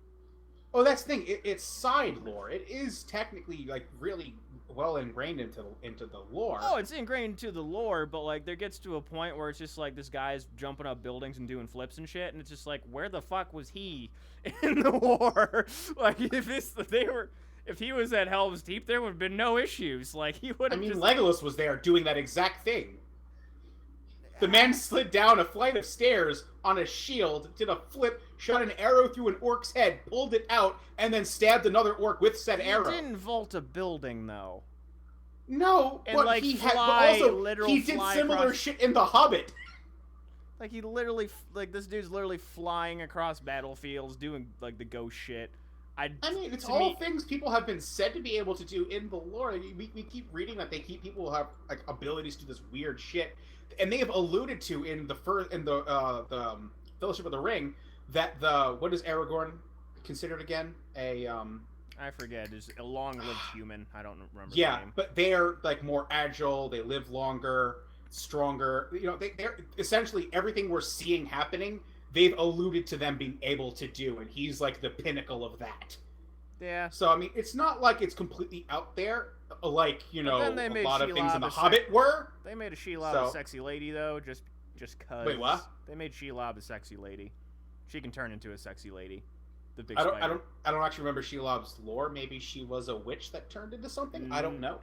Oh, that's the thing. It's side lore. It is technically like really well ingrained into the lore. Oh, it's ingrained into the lore, but like there gets to a point where it's just like this guy's jumping up buildings and doing flips and shit, and it's just like, where the fuck was he in the war? Like if he was at Helm's Deep, there would have been no issues. Like he would I have. mean, just... Legolas was there doing that exact thing. The man slid down a flight of stairs on a shield, did a flip, shot an arrow through an orc's head, pulled it out, and then stabbed another orc with said arrow. He didn't vault a building though. No, And, but like, he had. fly, But also, literal he did fly similar across- shit in The Hobbit. Like he literally, like this dude's literally flying across battlefields, doing like the ghost shit. I mean, it's to all me- things people have been said to be able to do in the lore. We keep reading that people have like abilities to do this weird shit, and they have alluded to in the Fellowship of the Ring that what is Aragorn considered again? I forget. It's a long-lived human. I don't remember Yeah, the name. but they're like more agile. They live longer, stronger. You know, they're essentially everything we're seeing happening. They've alluded to them being able to do, and he's like the pinnacle of that. Yeah. So I mean, it's not like it's completely out there, like then they a made lot of things in Shelob The a Hobbit were. They made a Shelob So- a sexy lady though, just cause. Wait, what? They made Shelob a sexy lady. She can turn into a sexy lady. The big I spider. don't actually remember Shelob's lore. Maybe she was a witch that turned into something. I don't know.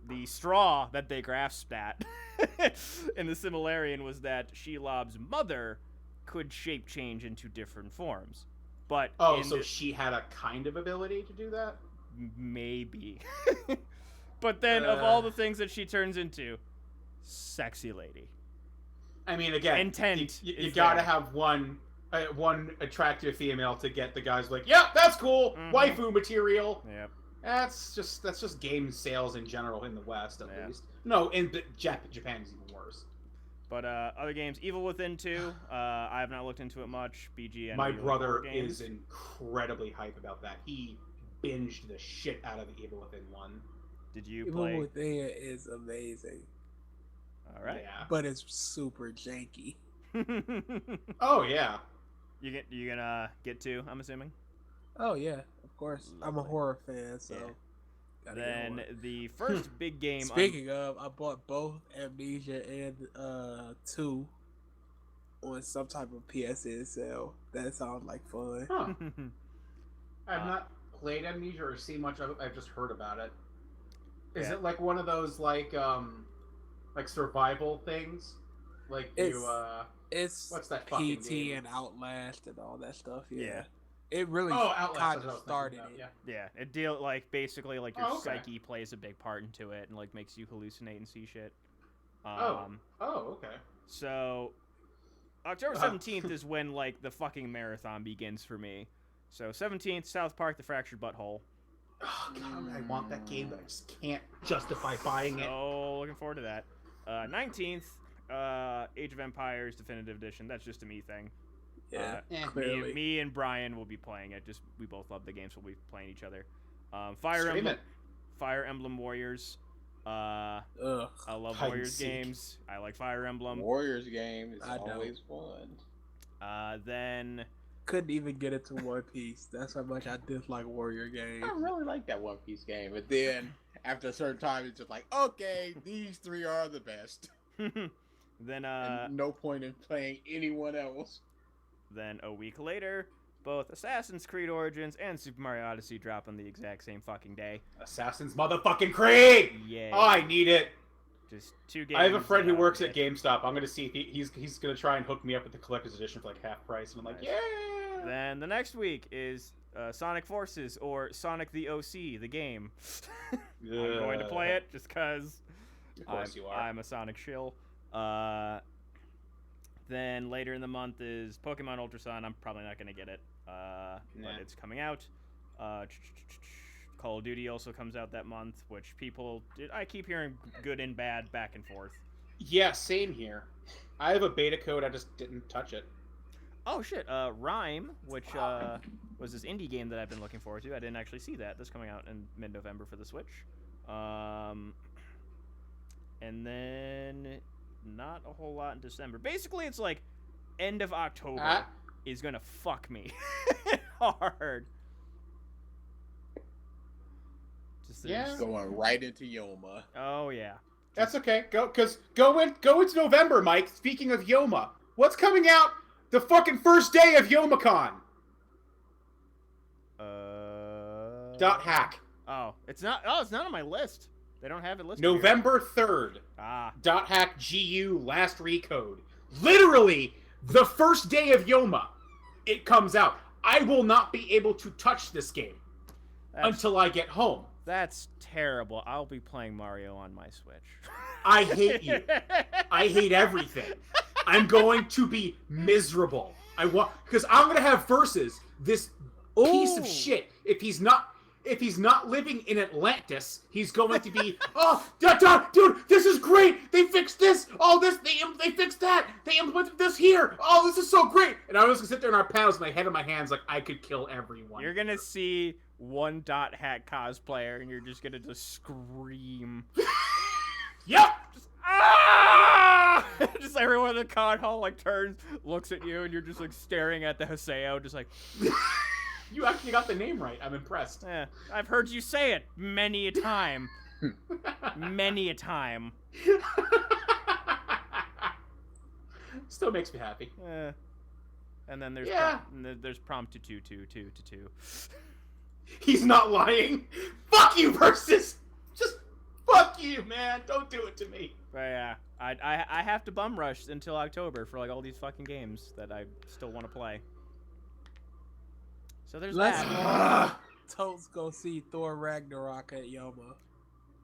The straw that they grasped at in the Similarian was that Shelob's mother could shape change into different forms, but Oh, so she had a kind of ability to do that. maybe. But then, of all the things that she turns into, sexy lady. I mean, again, Intent You is gotta there. have one attractive female to get the guys like, yeah, that's cool, Mhm. waifu material. Yep. That's just game sales in general in the West, at Yeah. least. No, in Japan is even worse. But other games, Evil Within 2. I have not looked into it much. BG and My Evil brother Horror games. is incredibly hype about that. He binged the shit out of the Evil Within 1. Did you Evil play? Within is amazing, All right. Yeah. but it's super janky. Oh yeah. You gonna get to? I'm assuming. Oh yeah, of course. I'm a Lovely. horror fan, so. Yeah. gotta get Then horror. the first big game. Speaking of, I bought both Amnesia and 2 on some type of PSN sale. That sounds like fun. Huh. I've Uh, not played Amnesia or seen much of it. I've just heard about it. Is Yeah. it like one of those like survival things? Like It's- you It's What's that fucking PT game? and Outlast and all that stuff. Yeah. Yeah, it really Outlast. kind That's what I of was started thinking it. about, Yeah, it deal like basically like your Oh, okay. psyche plays a big part into it and like makes you hallucinate and see shit. Oh. Okay. So October 17th is when like the fucking marathon begins for me. So 17th, South Park: The Fractured Butthole. Oh, God, I want that game, but I just can't justify buying it. So looking forward to that. 19th, Age of Empires Definitive Edition. That's just a me thing. Yeah, Eh. clearly. Me and Brian will be playing it. Just we both love the game, so we'll be playing each other. Fire Stream Emblem, it. Fire Emblem Warriors. Ugh. I love Hide and Warriors seek. games. I like Fire Emblem. Warriors game is I don't. always fun. Then Couldn't even get into One Piece. That's how much I dislike warrior games. I really like that One Piece game, but then after a certain time, it's just like, okay, these three are the best. then And no point in playing anyone else. then a week later, both Assassin's Creed Origins and Super Mario Odyssey drop on the exact same fucking day. Assassin's motherfucking Creed. Yay! Oh, I need it. Just 2 games. I have a friend who that works I'll at get. GameStop. I'm gonna see if he's gonna try and hook me up with the collector's edition for like half price, and I'm like, Nice. yeah. Then the next week is Sonic Forces or Sonic the OC, the game. I'm going to play it just because Of course you are. I'm a Sonic shill. Then later in the month is Pokemon Ultra Sun. I'm probably not going to get it, but Nah. it's coming out. Call of Duty also comes out that month, which I keep hearing good and bad back and forth. Yeah, same here. I have a beta code. I just didn't touch it. Oh shit, Rhyme, which was this indie game that I've been looking forward to. I didn't actually see that. That's coming out in mid-November for the Switch. And then not a whole lot in December. Basically, it's like end of October is gonna fuck me hard. Just Yeah. Going right into Yoma. Oh yeah. That's okay. Go into November, Mike. Speaking of Yoma, what's coming out the fucking first day of YomaCon? .hack. Oh, it's not. Oh, it's not on my list. They don't have it listed. November 3rd. Ah. .hack GU last recode. Literally the first day of Yoma, it comes out. I will not be able to touch this game until I get home. That's terrible. I'll be playing Mario on my Switch. I hate you. I hate everything. I'm going to be miserable. Because I'm gonna have versus this piece of shit. If he's not living in Atlantis, he's going to be dude, this is great. They fixed this. Oh, they fixed that. They implemented this here. Oh, this is so great. And I was gonna sit there in our panels with my head in my hands like I could kill everyone. You're gonna see one .hack cosplayer and you're just gonna just scream. Yep. Ah! Just everyone in the con hall like turns, looks at you, and you're just like staring at the Haseo, just like. You actually got the name right. I'm impressed. Yeah, I've heard you say it many a time. Many a time. Still makes me happy. And then there's there's prompt to two. He's not lying. Fuck you, Versus. Just fuck you, man. Don't do it to me. But yeah, I have to bum rush until October for like all these fucking games that I still want to play. So there's that. Totes go see Thor Ragnarok at Yoma.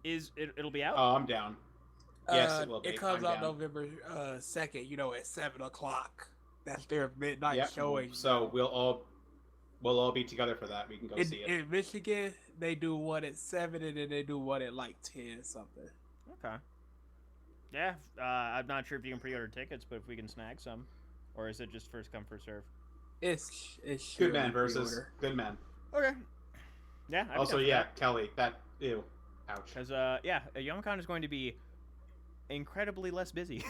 It'll be out? Oh, I'm down. Yes, it will be. It comes I'm out down. November 2nd. At 7:00. That's their midnight showing. So we'll all be together for that. We can go see it. In Michigan, they do one at 7, and then they do one at like 10 something. Okay. Yeah, I'm not sure if you can pre-order tickets, but if we can snag some, or is it just first come first serve? It's Good man versus good man. Okay. Yeah. Also, yeah, Kelly. That ew. Ouch. Because YomaCon is going to be incredibly less busy.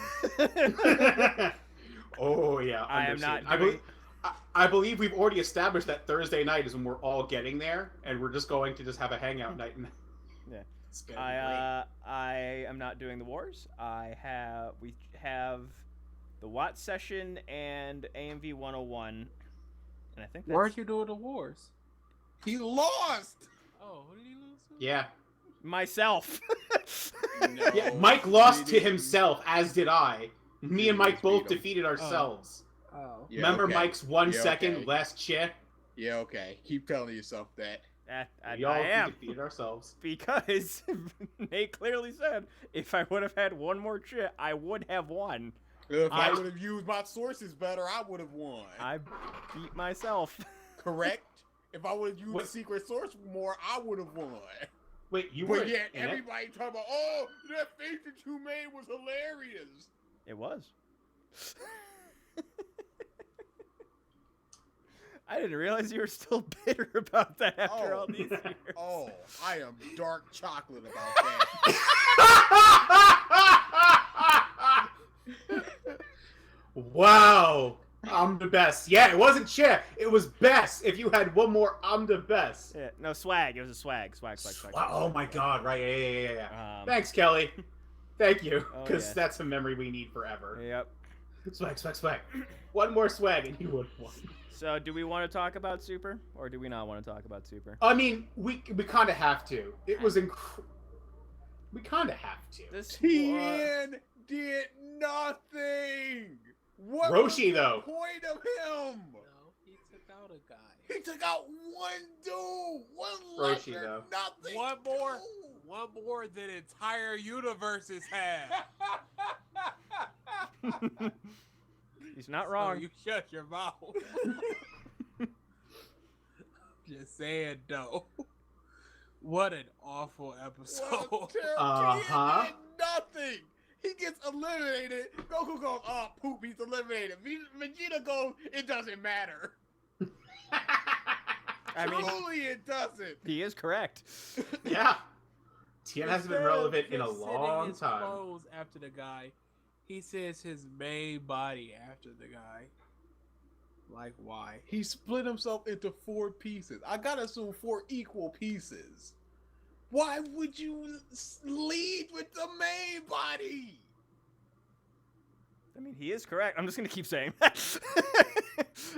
Oh yeah. I am not. I believe we've already established that Thursday night is when we're all getting there, and we're just going to just have a hangout night. Yeah. It's gonna be great. I am not doing the wars. We have the Watt session and AMV 101, and I think that's... Where'd you do the wars? He lost. Oh, who did he lose to? Yeah. myself. No, Yeah, Mike lost to didn't. himself, as did I. Me and Mike both defeated ourselves. Oh. Yeah, Remember okay. Mike's 1 Yeah, second okay. less chip? Yeah, okay. Keep telling yourself that. We I all am. defeated ourselves. Because Nate clearly said if I would have had one more chip, I would have won. If I I- would have used my sources better, I would have won. I beat myself. Correct? If I would have used What? the secret source more, I would have won. Wait, you were But yet, in it? everybody talking about, oh, that face that you made was hilarious. It was. I didn't realize you were still bitter about that after all these years. Oh, I am dark chocolate about that. Wow. I'm the best. Yeah, it wasn't chip. It was best. If you had one more, I'm the best. Yeah, no, swag. It was a swag. Swag. Wow, oh my god, right. Yeah. Thanks. Thanks, Kelly. Thank you. Oh, Because yeah. that's a memory we need forever. Yep. Swag. One more swag and you would have won. So, do we want to talk about Super, or do we not want to talk about Super? I mean, we kind of have to. It was we kind of have to. This Tien did nothing. What Roshi, was the though. point of him? No, he took out a guy. He took out one dude. One Roshi, leper, though. nothing. One to more. do. One more than entire universes have. He's not So wrong. you shut your mouth. Just saying, though. What an awful episode. What a terrible Uh-huh. Tien did nothing. He gets eliminated. Goku goes, oh, poop, he's eliminated. Vegeta goes, it doesn't matter. I mean, Truly, it doesn't. he is correct. Yeah. Tien hasn't been Instead of relevant in a considering long his time. clothes after the guy, he says his main body after the guy. Like, why? He split himself into 4 pieces. I gotta assume 4 equal pieces. Why would you lead with the main body? I mean, he is correct. I'm just gonna keep saying that.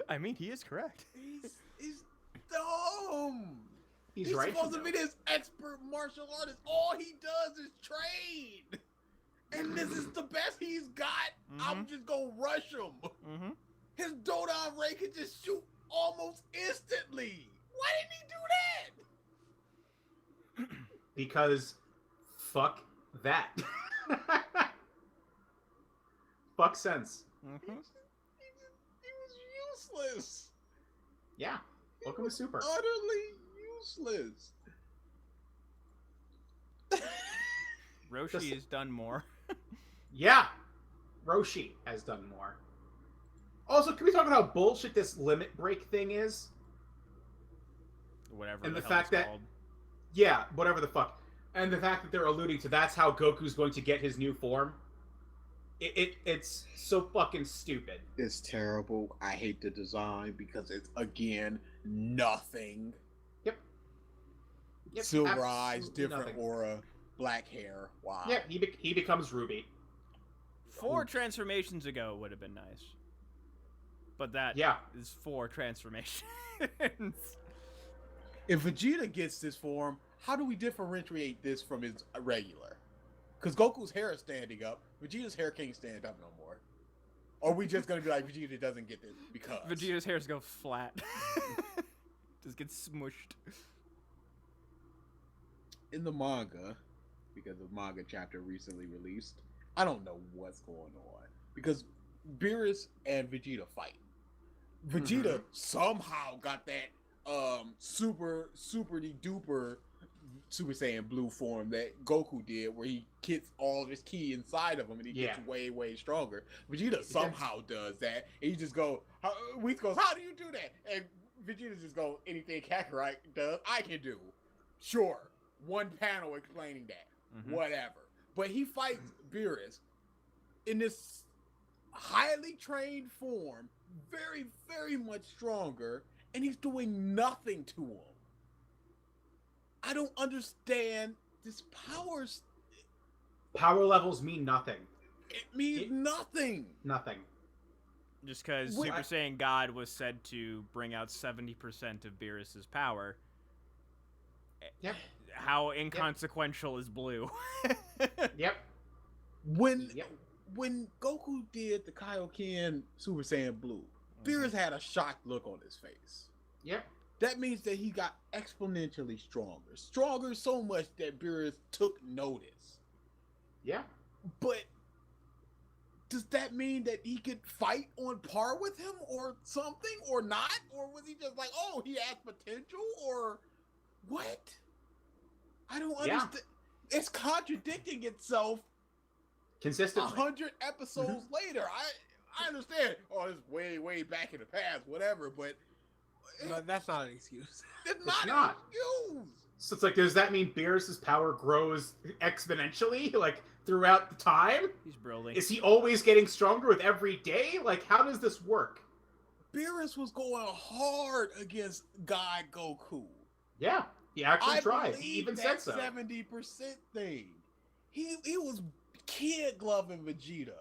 I mean, he is correct. He's dumb. He's He's right. supposed to be this expert martial artist. All he does is train. And this is the best he's got. I'm just gonna rush him. Mm-hmm. His Dodon Ray can just shoot almost instantly. Why didn't he do that? Because fuck that. Fuck sense. Mm-hmm. He was useless. Yeah. Welcome to Super. Utterly useless. Roshi has done more. Yeah. Roshi has done more. Also, can we talk about how bullshit this limit break thing is? Whatever. And the hell fact it's that- called. Yeah, whatever the fuck. And the fact that they're alluding to that's how Goku's going to get his new form. It's so fucking stupid. It's terrible. I hate the design because it's, again, nothing. Yep, Silver eyes, absolutely different nothing. aura, black hair. Wow. Yeah, he becomes Ruby. 4 transformations ago would have been nice. But that Yeah. is 4 transformations. If Vegeta gets this form, how do we differentiate this from his regular? Because Goku's hair is standing up. Vegeta's hair can't stand up no more. Or are we just going to be like, Vegeta doesn't get this because... Vegeta's hairs go flat. Just gets smushed. In the manga, because the manga chapter recently released, I don't know what's going on. Because Beerus and Vegeta fight. Vegeta somehow got that super duper Super Saiyan blue form that Goku did, where he gets all of his ki inside of him and he gets way stronger. Vegeta somehow does that, and he just Whis goes, "How do you do that?" And Vegeta just goes, "Anything Kakarot does, I can do." Sure, one panel explaining that, whatever. But he fights Beerus in this highly trained form, very much stronger, and he's doing nothing to him. I don't understand this powers. Power levels mean nothing. It means nothing. Nothing. Just because Wait, Super Saiyan God was said to bring out 70% of Beerus's power. Yep. How inconsequential is blue? Yep. When Yep. when Goku did the Kaioken Super Saiyan Blue, Beerus had a shocked look on his face. Yep. That means that he got exponentially stronger. Stronger so much that Beerus took notice. Yeah. But does that mean that he could fight on par with him or something or not? Or was he just like, oh, he has potential or what? I don't Yeah. understand. It's contradicting itself Consistently. 100 episodes later. I understand. Oh, it's way back in the past, whatever, but But that's not an excuse. it's not not. an excuse. So it's like, does that mean Beerus's power grows exponentially, like, throughout the time? He's brilliant. Is he always getting stronger with every day? Like, how does this work? Beerus was going hard against God Goku. Yeah, he actually I tried. believe He even that said so. 70% thing. He was kid gloving Vegeta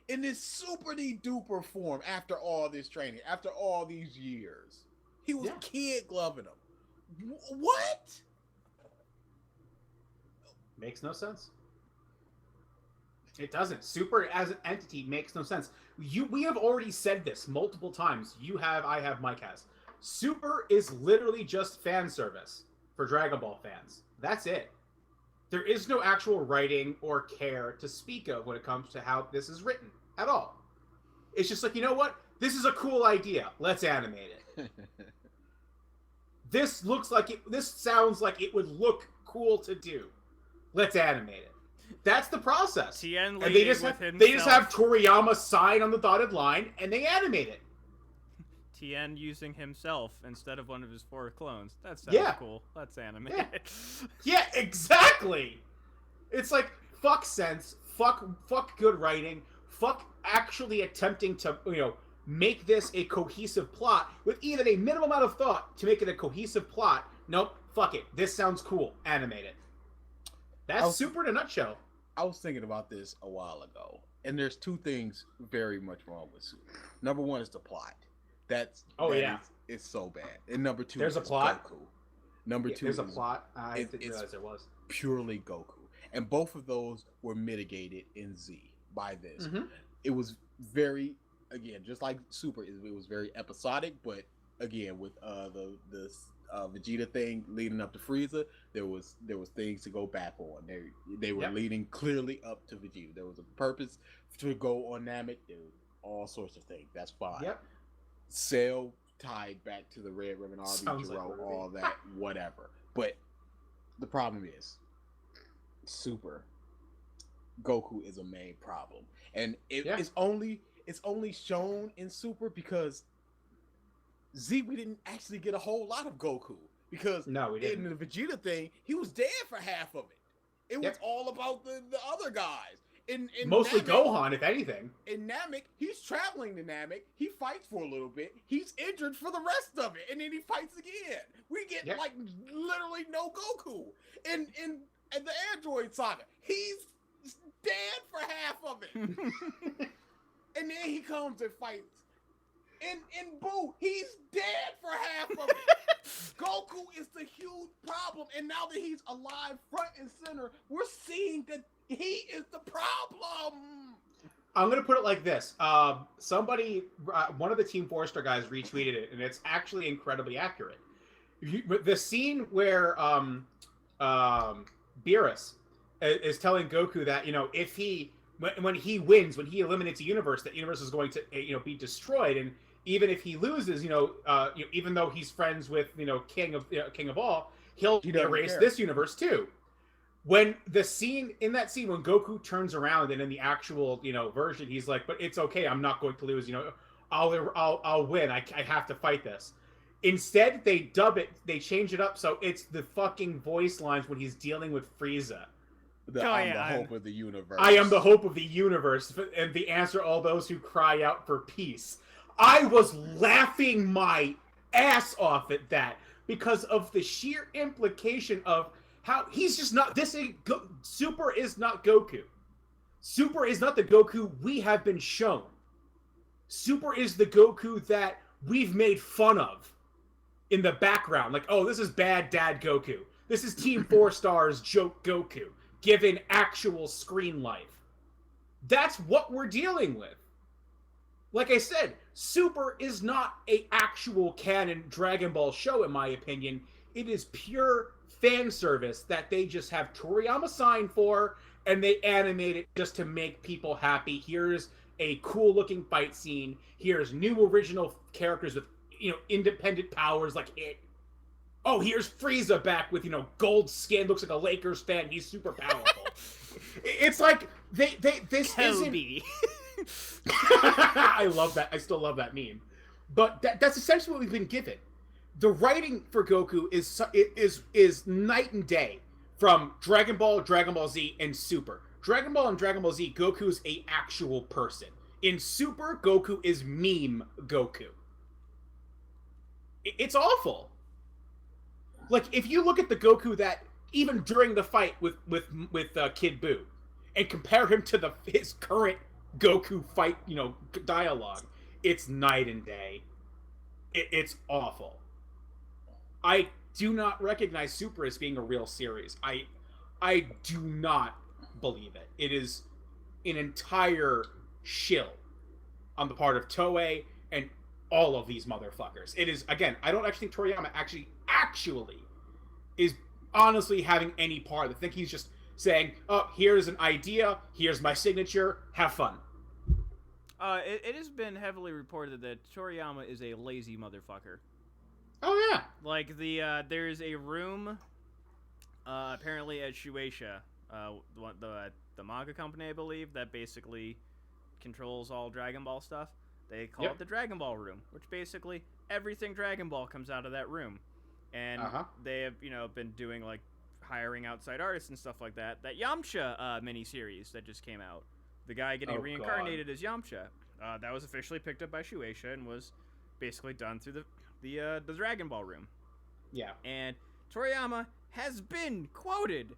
in this super duper form after all this training, after all these years. He was kid gloving him. What? Makes no sense. It doesn't. Super as an entity makes no sense. We have already said this multiple times. You have, I have, Mike has. Super is literally just fan service for Dragon Ball fans. That's it. There is no actual writing or care to speak of when it comes to how this is written at all. It's just like, you know what? This is a cool idea. Let's animate it. This looks like it. This sounds like it would look cool to do. Let's animate it. That's the process. Tien And they just with have Toriyama sign on the dotted line and they animate it. Tien using himself instead of one of his 4 clones. That sounds cool. Let's animate it. Yeah, exactly. It's like fuck sense, fuck good writing, fuck actually attempting to make this a cohesive plot with even a minimum amount of thought to make it a cohesive plot. Nope, fuck it. This sounds cool. Animate it. That's Super in a nutshell. I was thinking about this a while ago, and there's two things very much wrong with Super. Number one is the plot. It's so bad. And number two, there's a plot. Goku. Number two, there's a plot. I didn't realize there was purely Goku, and both of those were mitigated in Z by this. Mm-hmm. It was very, again, just like Super, it was very episodic, but again, with the Vegeta thing leading up to Frieza, there was things to go back on. They were leading clearly up to Vegeta. There was a purpose to go on Namek. There was all sorts of things. That's fine. Yep. Cell tied back to the Red Ribbon Army, all that, whatever. But the problem is, Super Goku is a main problem, and it's only shown in Super because Z, we didn't actually get a whole lot of Goku because we didn't. In the Vegeta thing, he was dead for half of it. It was all about the other guys. In Mostly Namek, Gohan, if anything. In Namek, he's traveling to Namek. He fights for a little bit. He's injured for the rest of it, and then he fights again. We get like literally no Goku. In the Android Saga, he's dead for half of it, and then he comes and fights. In Boo, he's dead for half of it. Goku is the huge problem, and now that he's alive front and center, we're seeing that he is the problem. I'm gonna put it like this: somebody, one of the Team 4-Star guys, retweeted it, and it's actually incredibly accurate. The scene where Beerus is telling Goku that if when he wins, when he eliminates a universe, that universe is going to be destroyed, and even if he loses, even though he's friends with King of all, he'll erase this universe too. When the scene when Goku turns around and in the actual version, he's like, "But it's okay, I'm not going to lose. I'll win. I have to fight this." Instead, they dub it. They change it up so it's the fucking voice lines when he's dealing with Frieza. I'm the hope of the universe. I am the hope of the universe, and the answer all those who cry out for peace. I was laughing my ass off at that because of the sheer implication of how he's just not Super is not Goku. Super is not the Goku we have been shown. Super is the Goku that we've made fun of in the background. Like, oh, this is bad dad Goku. This is Team 4-Star's joke Goku, given actual screen life. That's what we're dealing with. Like I said, Super is not a actual canon Dragon Ball show, in my opinion. It is pure fan service that they just have Toriyama sign for, and they animate it just to make people happy. Here's a cool looking fight scene. Here's new original characters with independent powers like it. Oh, here's Frieza back with gold skin, looks like a Lakers fan. He's super powerful. It's like this Kobe. I love that. I still love that meme. But that's essentially what we've been given. The writing for Goku is night and day from Dragon Ball, Dragon Ball Z, and Super. Dragon Ball and Dragon Ball Z, Goku's a actual person. In Super, Goku is meme Goku. It's awful. Like, if you look at the Goku that, even during the fight with Kid Buu, and compare him to his current Goku fight, dialogue, it's night and day. It's awful. I do not recognize Super as being a real series. I do not believe it. It is an entire shill on the part of Toei and all of these motherfuckers. It is, again, I don't actually think Toriyama actually is honestly having any part. I think he's just saying, oh, here's an idea, here's my signature, have fun. It has been heavily reported that Toriyama is a lazy motherfucker. Oh, yeah. Like, there's a room, apparently at Shueisha, the manga company, I believe, that basically controls all Dragon Ball stuff. They call it the Dragon Ball room, which basically everything Dragon Ball comes out of that room. And they have, been doing, like, hiring outside artists and stuff like that. That Yamcha miniseries that just came out, the guy getting Oh, reincarnated as Yamcha, that was officially picked up by Shueisha and was basically done through the Dragon Ball room. Yeah. And Toriyama has been quoted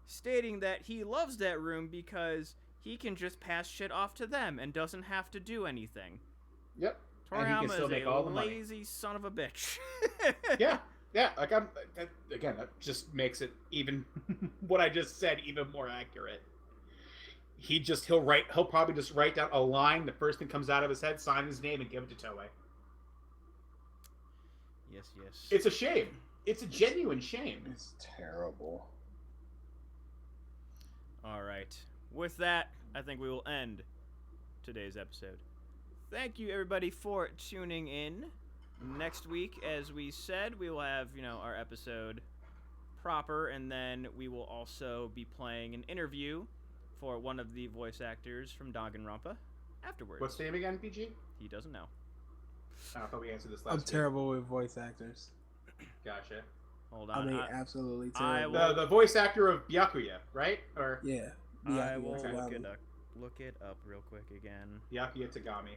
stating that he loves that room because he can just pass shit off to them and doesn't have to do anything. Yep. And he can Toriyama still is make a all the money. lazy son of a bitch. Yeah. Yeah. Like that just makes it even what I just said even more accurate. He'll probably just write down a line, the first thing comes out of his head, sign his name, and give it to Toei. Yes, yes. It's a shame. It's a genuine shame. It's terrible. All right. With that, I think we will end today's episode. Thank you, everybody, for tuning in. Next week, as we said, we will have, our episode proper, and then we will also be playing an interview for one of the voice actors from Danganronpa afterwards. What's the name again, PG? He doesn't know. I thought we answered this last I'm week. terrible with voice actors. Gotcha. Hold I on. mean, absolutely I terrible. will- The voice actor of Byakuya, right? Or Yeah. I will that's look wild. look it up real quick again. Byakuya Tagami.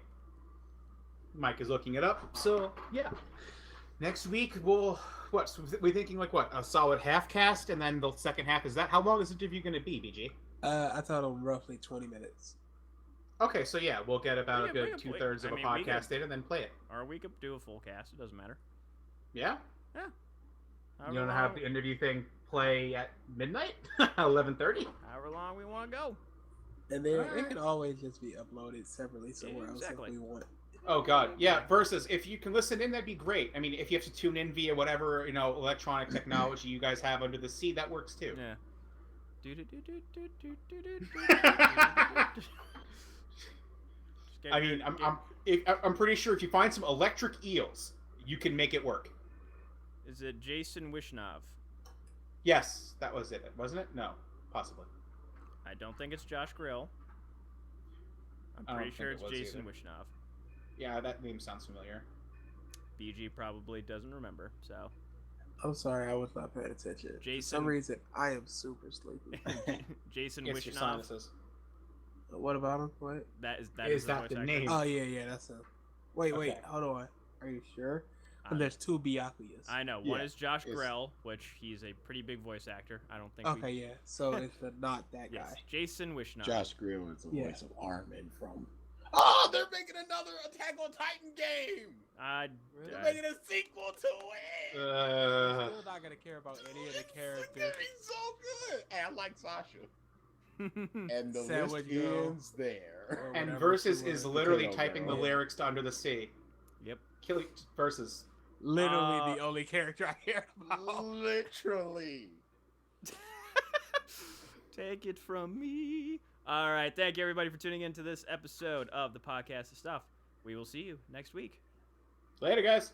Mike is looking it up. So, yeah. Next week, we're thinking like what? A solid half cast, and then the second half is that? How long is the interview going to be, BG? I told him roughly 20 minutes. Okay, so yeah, we'll get about We a can good play- 2/3 of I a mean, we podcast can- in and then play it. Or we could do a full cast. It doesn't matter. Yeah? However You want to have long- the interview thing play at midnight? 11:30? however long we want to go. And then Alright. it can always just be uploaded separately somewhere exactly. else if we want. Oh god, yeah. Versus, if you can listen in, that'd be great. I mean, if you have to tune in via whatever electronic technology you guys have under the sea, that works too. Yeah. I mean, I'm pretty sure if you find some electric eels, you can make it work. Is it Jason Wishnov? Yes, that was it, wasn't it? No, possibly. I don't think it's Josh Grill. I'm I don't pretty sure think it's it was Jason either. Wishnov. Yeah, that name sounds familiar. BG probably doesn't remember, so. I'm sorry, I was not paying attention. For Jason- some reason, I am super sleepy. Jason It's your Wishnov. sinuses. What about him? What? That Is is that voice the actor. name? Oh, yeah, that's him. Wait, Okay. hold on. Are you sure? I- And there's two Byakuyas. I know. One Yeah, is Josh it's- Grell, which he's a pretty big voice actor. I don't think. Okay, yeah. So it's not that Yes, guy. Jason Wishnov. Josh Grill is the Yeah. voice of Armin from. Oh, they're making another Attack on Titan game. They're making a sequel to it. Uh, Still not gonna care about any of the It's characters. gonna be so good. And I like Sasha. And the Sandwich list Girl. ends there. Or and whatever Versus she is was. literally Potato typing the Girl. lyrics to Under the Sea. Yep. Killing Versus. Literally the only character I care about. Literally. Take it from me. All right. Thank you, everybody, for tuning in to this episode of the Podcast of Stuff. We will see you next week. Later, guys.